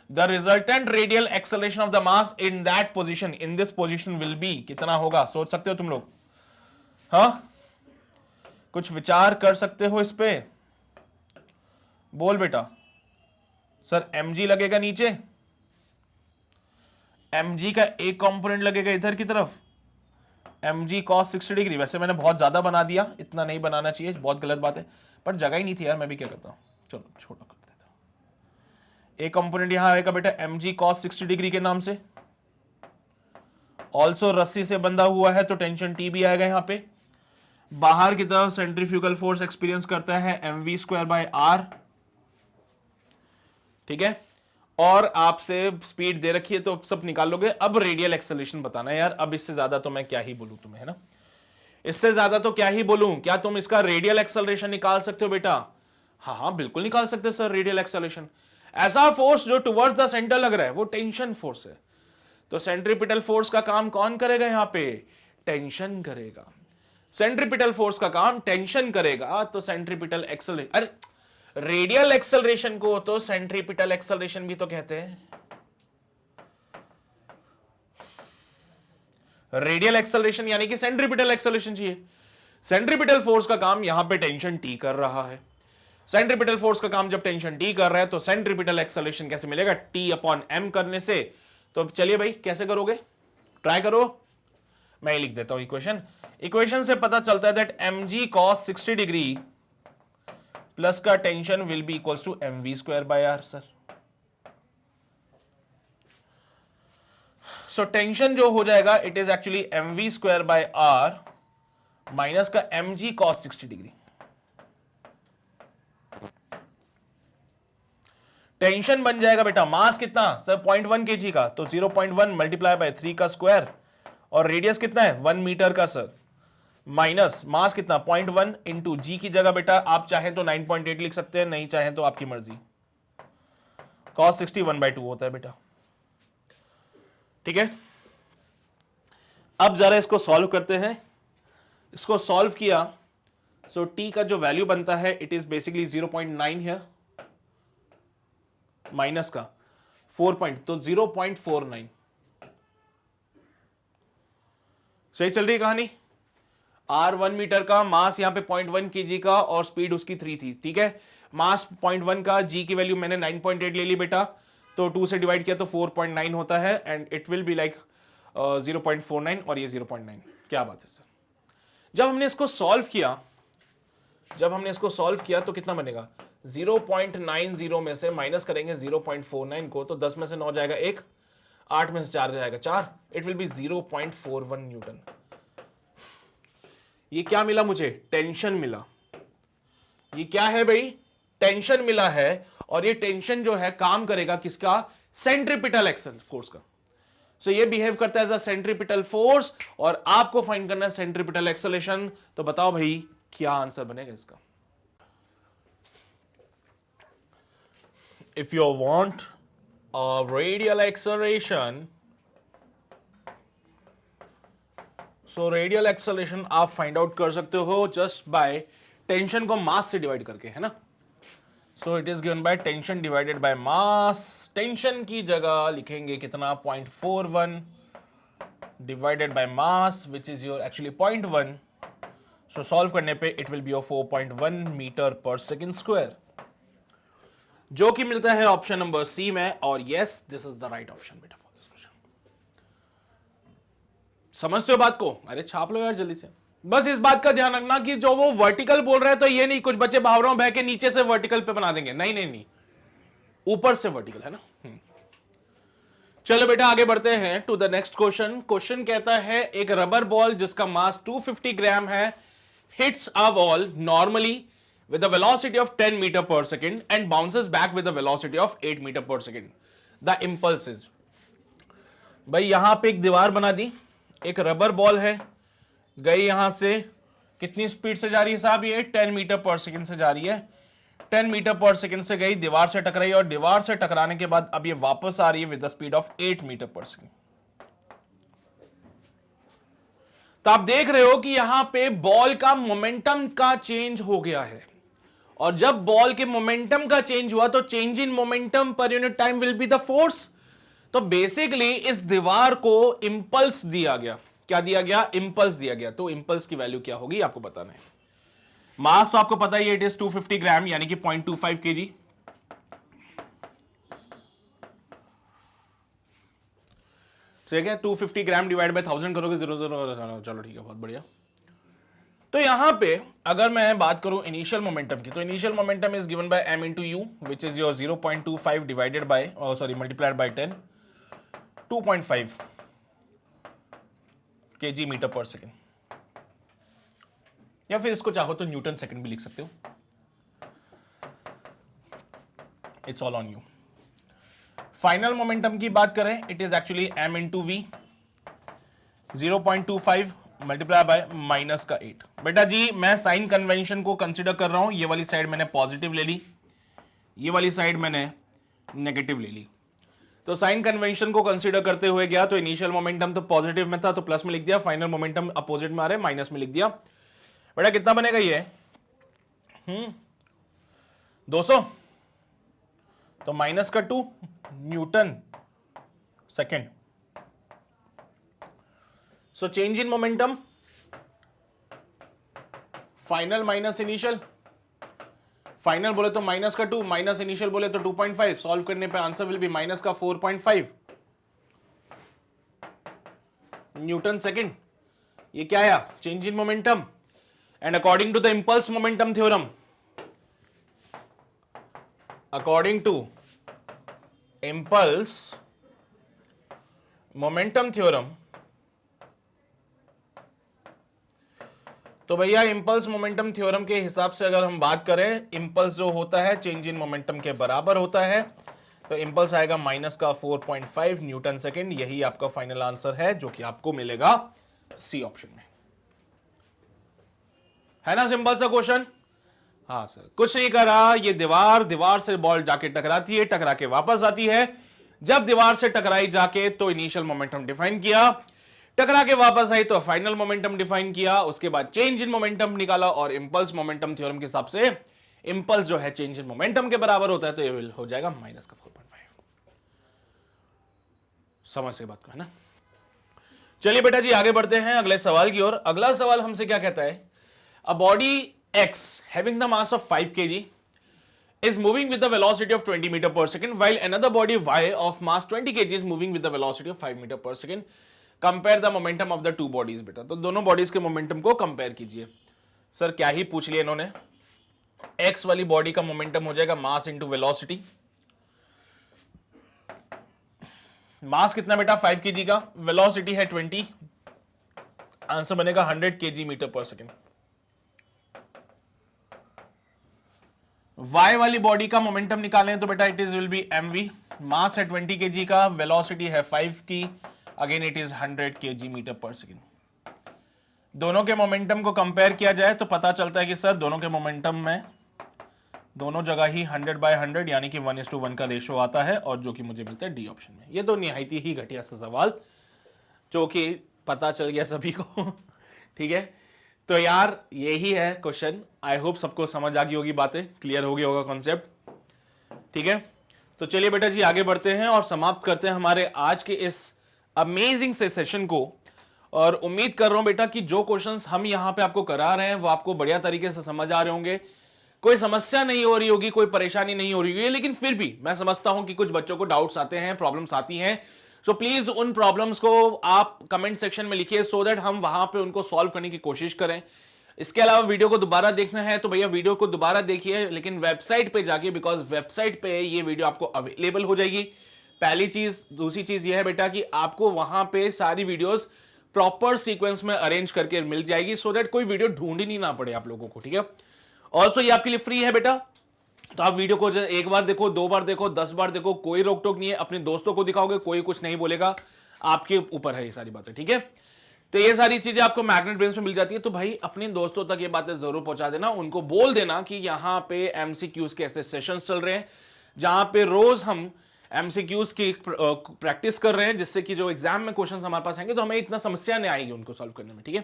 The resultant radial acceleration of the mass in that position, in this position will be, कितना होगा सोच सकते हो तुम लोग? हाँ, कुछ विचार कर सकते हो इस पे? बोल बेटा। सर mg लगेगा नीचे, mg का एक कंपोनेंट लगेगा इधर की तरफ, mg cos 60 डिग्री। वैसे मैंने बहुत ज्यादा बना दिया, इतना नहीं बनाना चाहिए, बहुत गलत बात है, पर जगह ही नहीं थी यार, मैं भी क्या करता हूं, चलो छोटा कर देता हूं। एक कंपोनेंट यहां आएगा बेटा mg cos 60 डिग्री के नाम से, ऑल्सो रस्सी से बंधा हुआ है तो टेंशन T भी आएगा यहां पे। बाहर की तरफ सेंट्रीफ्यूगल फोर्स एक्सपीरियंस करता है mv²/r, ठीक है। और आपसे स्पीड दे रखी है तो सब निकाल लोगे। अब रेडियल एक्सेलरेशन बताना है यार, अब इससे ज्यादा तो मैं क्या ही बोलूं तुम्हें, है ना, इससे ज्यादा तो क्या ही बोलूं। क्या तुम इसका रेडियल एक्सेलरेशन निकाल सकते हो बेटा? हाँ हाँ बिल्कुल निकाल सकते सर रेडियल एक्सेलरेशन। ऐसा फोर्स जो टुवर्ड्स द सेंटर लग रहा है वो टेंशन फोर्स है, तो सेंट्रीपिटल फोर्स का काम कौन करेगा यहां पे? टेंशन करेगा। सेंट्रीपिटल फोर्स का काम टेंशन करेगा, तो सेंट्रीपिटल एक्सेलरेशन, अरे रेडियल एक्सेलरेशन को तो सेंट्रीपिटल एक्सेलरेशन भी तो कहते हैं। रेडियल एक्सेलरेशन यानी कि सेंट्रीपिटल एक्सेलरेशन चाहिए। सेंट्रीपिटल फोर्स का काम यहां पे टेंशन टी कर रहा है। सेंट्रीपिटल फोर्स का काम जब टेंशन टी कर रहा है तो सेंट्रीपिटल एक्सेलरेशन कैसे मिलेगा? T/m करने से। तो चलिए भाई कैसे करोगे, ट्राई करो। मैं लिख देता हूं इक्वेशन। इक्वेशन से पता चलता है that mg cos 60 degree plus का tension will be equals to mv²/r sir. So tension जो हो जाएगा it is actually mv²/r minus का mg cos 60 डिग्री। टेंशन बन जाएगा बेटा, मास कितना सर 0.1 kg का, तो 0.1 मल्टीप्लाई बाय 3 का स्क्वायर, और रेडियस कितना है 1 मीटर का सर, माइनस मास कितना 0.1 इंटू जी की जगह बेटा आप चाहें तो 9.8 लिख सकते हैं, नहीं चाहें तो आपकी मर्जी। cos 60 1/2 होता है बेटा, ठीक है। अब जरा इसको सॉल्व करते हैं। इसको सॉल्व किया सो t का जो वैल्यू बनता है इट इज बेसिकली 0.9 है, माइनस का 4 पॉइंट, तो 0.49। सही चल रही है कहानी। r 1 मीटर का, मास यहां पे 0.1 kg का, और स्पीड उसकी 3 थी, ठीक है। मास 0.1 का, g की वैल्यू मैंने 9.8 ले ली बेटा, तो 2 से डिवाइड किया तो 4.9 होता है, and it will be like 0.49 और ये 0.9। क्या बात है सर। जब हमने इसको सॉल्व किया जब हमने इसको सॉल्व किया तो कितना बनेगा, 0.90 में से माइनस करेंगे 0.49 को, तो 10 में से 9 जाएगा 1, 8 में से 4 जाएगा 4, इट विल बी 0.41 न्यूटन। ये क्या मिला मुझे, टेंशन मिला। ये क्या है भाई, टेंशन मिला है, और ये टेंशन जो है काम करेगा किसका, सेंट्रीपिटल एक्शन फोर्स का। सो ये बिहेव करता है एज अ सेंट्रीपिटल फोर्स, और आपको फाइंड करना है सेंट्रीपिटल एक्सेलरेशन। तो बताओ भाई क्या आंसर बनेगा इसका। If you want a radial acceleration, so radial acceleration आप फाइंड आउट कर सकते हो जस्ट बाय टेंशन को मास से डिवाइड करके, है ना। So it is given by tension divided by mass. Tension की जगह लिखेंगे कितना, 0.41 divided by mass which is your actually 0.1। So solve करने पे it will be your 4.1 metre per second square, जो कि मिलता है ऑप्शन नंबर सी में। और yes, this is the right option बेटा फॉर दिस क्वेश्चन। समझते हो बात को, अरे छाप लो यार जल्दी से। बस इस बात का ध्यान रखना कि जो वो वर्टिकल बोल रहे हैं तो ये नहीं कुछ बच्चे भाव बह के नीचे से वर्टिकल पे बना देंगे, नहीं नहीं नहीं, ऊपर से वर्टिकल, है ना। चलो बेटा आगे बढ़ते हैं to the next question. Question कहता है एक रबर बॉल जिसका मास 250 ग्राम है hits a wall normally with a velocity of 10 meter per second and bounces back with a velocity of 8 meter per second. The impulse is, भाई यहां पे एक दीवार बना दी, एक रबर बॉल है, गई यहां से, कितनी स्पीड से जा रही है साहब, ये 10 मीटर पर सेकंड से जा रही है। 10 मीटर पर सेकंड से गई, दीवार से टकराई, और दीवार से टकराने के बाद अब ये वापस आ रही है with the speed of 8 metre per second. तो आप देख रहे हो कि यहां पे बॉल का मोमेंटम का चेंज हो गया है, और जब बॉल के मोमेंटम का चेंज हुआ तो change in momentum per unit time will be the force. तो बेसिकली इस दीवार को इंपल्स दिया गया, क्या दिया गया, इंपल्स दिया गया। तो इंपल्स की वैल्यू क्या होगी आपको बताना है। मास तो आपको पता ही है, इट इज 250 ग्राम यानी कि 0.25 kg। ठीक है, 250 ग्राम डिवाइड बाय 1000 करोगे 0.0, चलो ठीक है, बहुत बढ़िया। तो यहां पे अगर मैं बात करूं इनिशियल मोमेंटम की, तो initial momentum is given by m into u which is your 0.25 divided by multiplied by 10, 2.5 kg metre per second, या फिर इसको चाहो तो न्यूटन सेकेंड भी लिख सकते हो, it's all on you. Final momentum की बात करें, it is actually m into v, 0.25 multiply by minus का 8। बेटा जी मैं साइन कन्वेंशन को कंसीडर कर रहा हूं, ये वाली साइड मैंने पॉजिटिव ले ली, ये वाली साइड मैंने नेगेटिव ले ली। तो साइन कन्वेंशन को कंसीडर करते हुए गया तो इनिशियल मोमेंटम तो पॉजिटिव में था तो प्लस में लिख दिया, फाइनल मोमेंटम अपोजिट में आ रहे माइनस में लिख दिया। बेटा कितना बनेगा ये, 200, तो माइनस का 2 Newton second. So change in momentum, final minus initial, final बोले तो माइनस का 2, माइनस इनिशियल बोले तो 2.5। सॉल्व करने पे आंसर विल बी माइनस का 4.5 न्यूटन सेकेंड। ये क्या आया, change in momentum. And according to the impulse momentum theorem, according to impulse momentum theorem, तो भैया इंपल्स मोमेंटम थ्योरम के हिसाब से अगर हम बात करें, इंपल्स जो होता है चेंज इन मोमेंटम के बराबर होता है, तो इंपल्स आएगा माइनस का 4.5 न्यूटन सेकेंड। यही आपका फाइनल आंसर है जो कि आपको मिलेगा सी ऑप्शन में, है ना। सिंपल सा क्वेश्चन। हाँ सर, कुछ नहीं करा, ये दीवार से बॉल जाके टकराती है, टकरा के वापस आती है। जब दीवार से टकराई जाके तो इनिशियल मोमेंटम डिफाइन किया, टकरा के वापस आई तो फाइनल मोमेंटम डिफाइन किया, उसके बाद चेंज इन मोमेंटम निकाला, और इंपल्स मोमेंटम थ्योरम के हिसाब से इंपल्स जो है चेंज इन मोमेंटम के बराबर होता है, तो ये विल हो जाएगा माइनस का 4.5। समझ से बात को, है ना। चलिए बेटा जी आगे बढ़ते हैं अगले सवाल की ओर। अगला सवाल हमसे क्या कहता है, a body X having the mass of 5 kg is moving with the velocity of 20 meter per second while another body Y of mass 20 kg is moving with the velocity of 5 meter per second. Compare the momentum of the two bodies। बेटा तो दोनों bodies के momentum को compare कीजिए। Sir क्या ही पूछ लिया इन्होंने, एक्स वाली बॉडी का मोमेंटम हो जाएगा मास इंटू वेलोसिटी। मास कितना बेटा 5 kg का, वेलोसिटी है 20, आंसर बनेगा 100 kg metre per second. y वाली बॉडी का मोमेंटम निकालें तो बेटा it is will be mv, mass है 20 kg का, वेलोसिटी है 5 की, again it is 100 kg metre per second. दोनों के मोमेंटम को कंपेयर किया जाए तो पता चलता है कि सर दोनों के मोमेंटम में दोनों जगह ही 100/100 यानी कि 1:1 का रेशो आता है, और जो कि मुझे मिलता है डी ऑप्शन में। ये तो निहायत ही घटिया सा सवाल जो कि पता चल गया सभी को ठीक है, तो यार यही है क्वेश्चन। आई होप सबको समझ आ गई होगी, बातें क्लियर हो गई होगा कॉन्सेप्ट। ठीक है, तो चलिए बेटा जी आगे बढ़ते हैं और समाप्त करते हैं हमारे आज के इस अमेजिंग से सेशन को। और उम्मीद कर रहा हूं बेटा कि जो क्वेश्चंस हम यहां पे आपको करा रहे हैं वो आपको बढ़िया तरीके से समझ आ रहे होंगे, कोई समस्या नहीं हो रही होगी, कोई परेशानी नहीं हो रही होगी, लेकिन फिर भी मैं समझता हूं कि कुछ बच्चों को डाउट्स आते हैं, प्रॉब्लम्स आती हैं। सो प्लीज उन प्रॉब्लम्स को आप कमेंट सेक्शन में लिखिए सो दैट हम वहां पे उनको सॉल्व करने की कोशिश करें। इसके अलावा वीडियो को दोबारा देखना है तो भैया वीडियो को दोबारा देखिए, लेकिन वेबसाइट पे जाके, बिकॉज वेबसाइट पे ये वीडियो आपको अवेलेबल हो जाएगी। पहली चीज। दूसरी चीज ये है बेटा कि आपको वहां पे सारी वीडियोस प्रॉपर सीक्वेंस में अरेंज करके मिल जाएगी सो दैट कोई वीडियो ढूंढनी ना पड़े आप लोगों को। ठीक है, ऑल्सो ये आपके लिए फ्री है बेटा, तो आप वीडियो को एक बार देखो, 2 बार देखो, 10 बार देखो, कोई रोक टोक नहीं है। अपने दोस्तों को दिखाओगे, कोई कुछ नहीं बोलेगा, आपके ऊपर है ये सारी बातें। ठीक है, तो ये सारी चीजें आपको मैग्नेट ब्रेन्स में मिल जाती है, तो भाई अपने दोस्तों तक ये बातें जरूर पहुंचा देना, उनको बोल देना कि यहां पे एमसीक्यूज के ऐसे सेशंस चल रहे हैं जहां पे रोज हम एमसीक्यूज की प्रैक्टिस कर रहे हैं, जिससे कि जो एग्जाम में क्वेश्चंस हमारे पास आएंगे तो हमें इतना समस्या नहीं आएगी उनको सॉल्व करने में। ठीक है,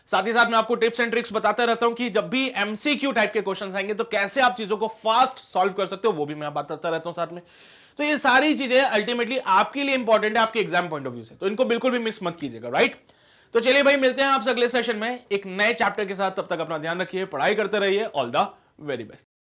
साथ ही साथ मैं आपको टिप्स एंड ट्रिक्स बताता रहता हूं कि जब भी एमसीक्यू टाइप के क्वेश्चंस आएंगे तो कैसे आप चीजों को फास्ट सॉल्व कर सकते हो, वो भी मैं बताता रहता हूं साथ में। तो ये सारी चीजें अल्टीमेटली आपके लिए इंपॉर्टेंट है, आपके एग्जाम पॉइंट ऑफ व्यू से, तो इनको बिल्कुल भी मिस मत कीजिएगा। राइट, तो चलिए भाई मिलते हैं आपसे अगले सेशन में एक नए चैप्टर के साथ। तब तक अपना ध्यान रखिए, पढ़ाई करते रहिए। All the very best.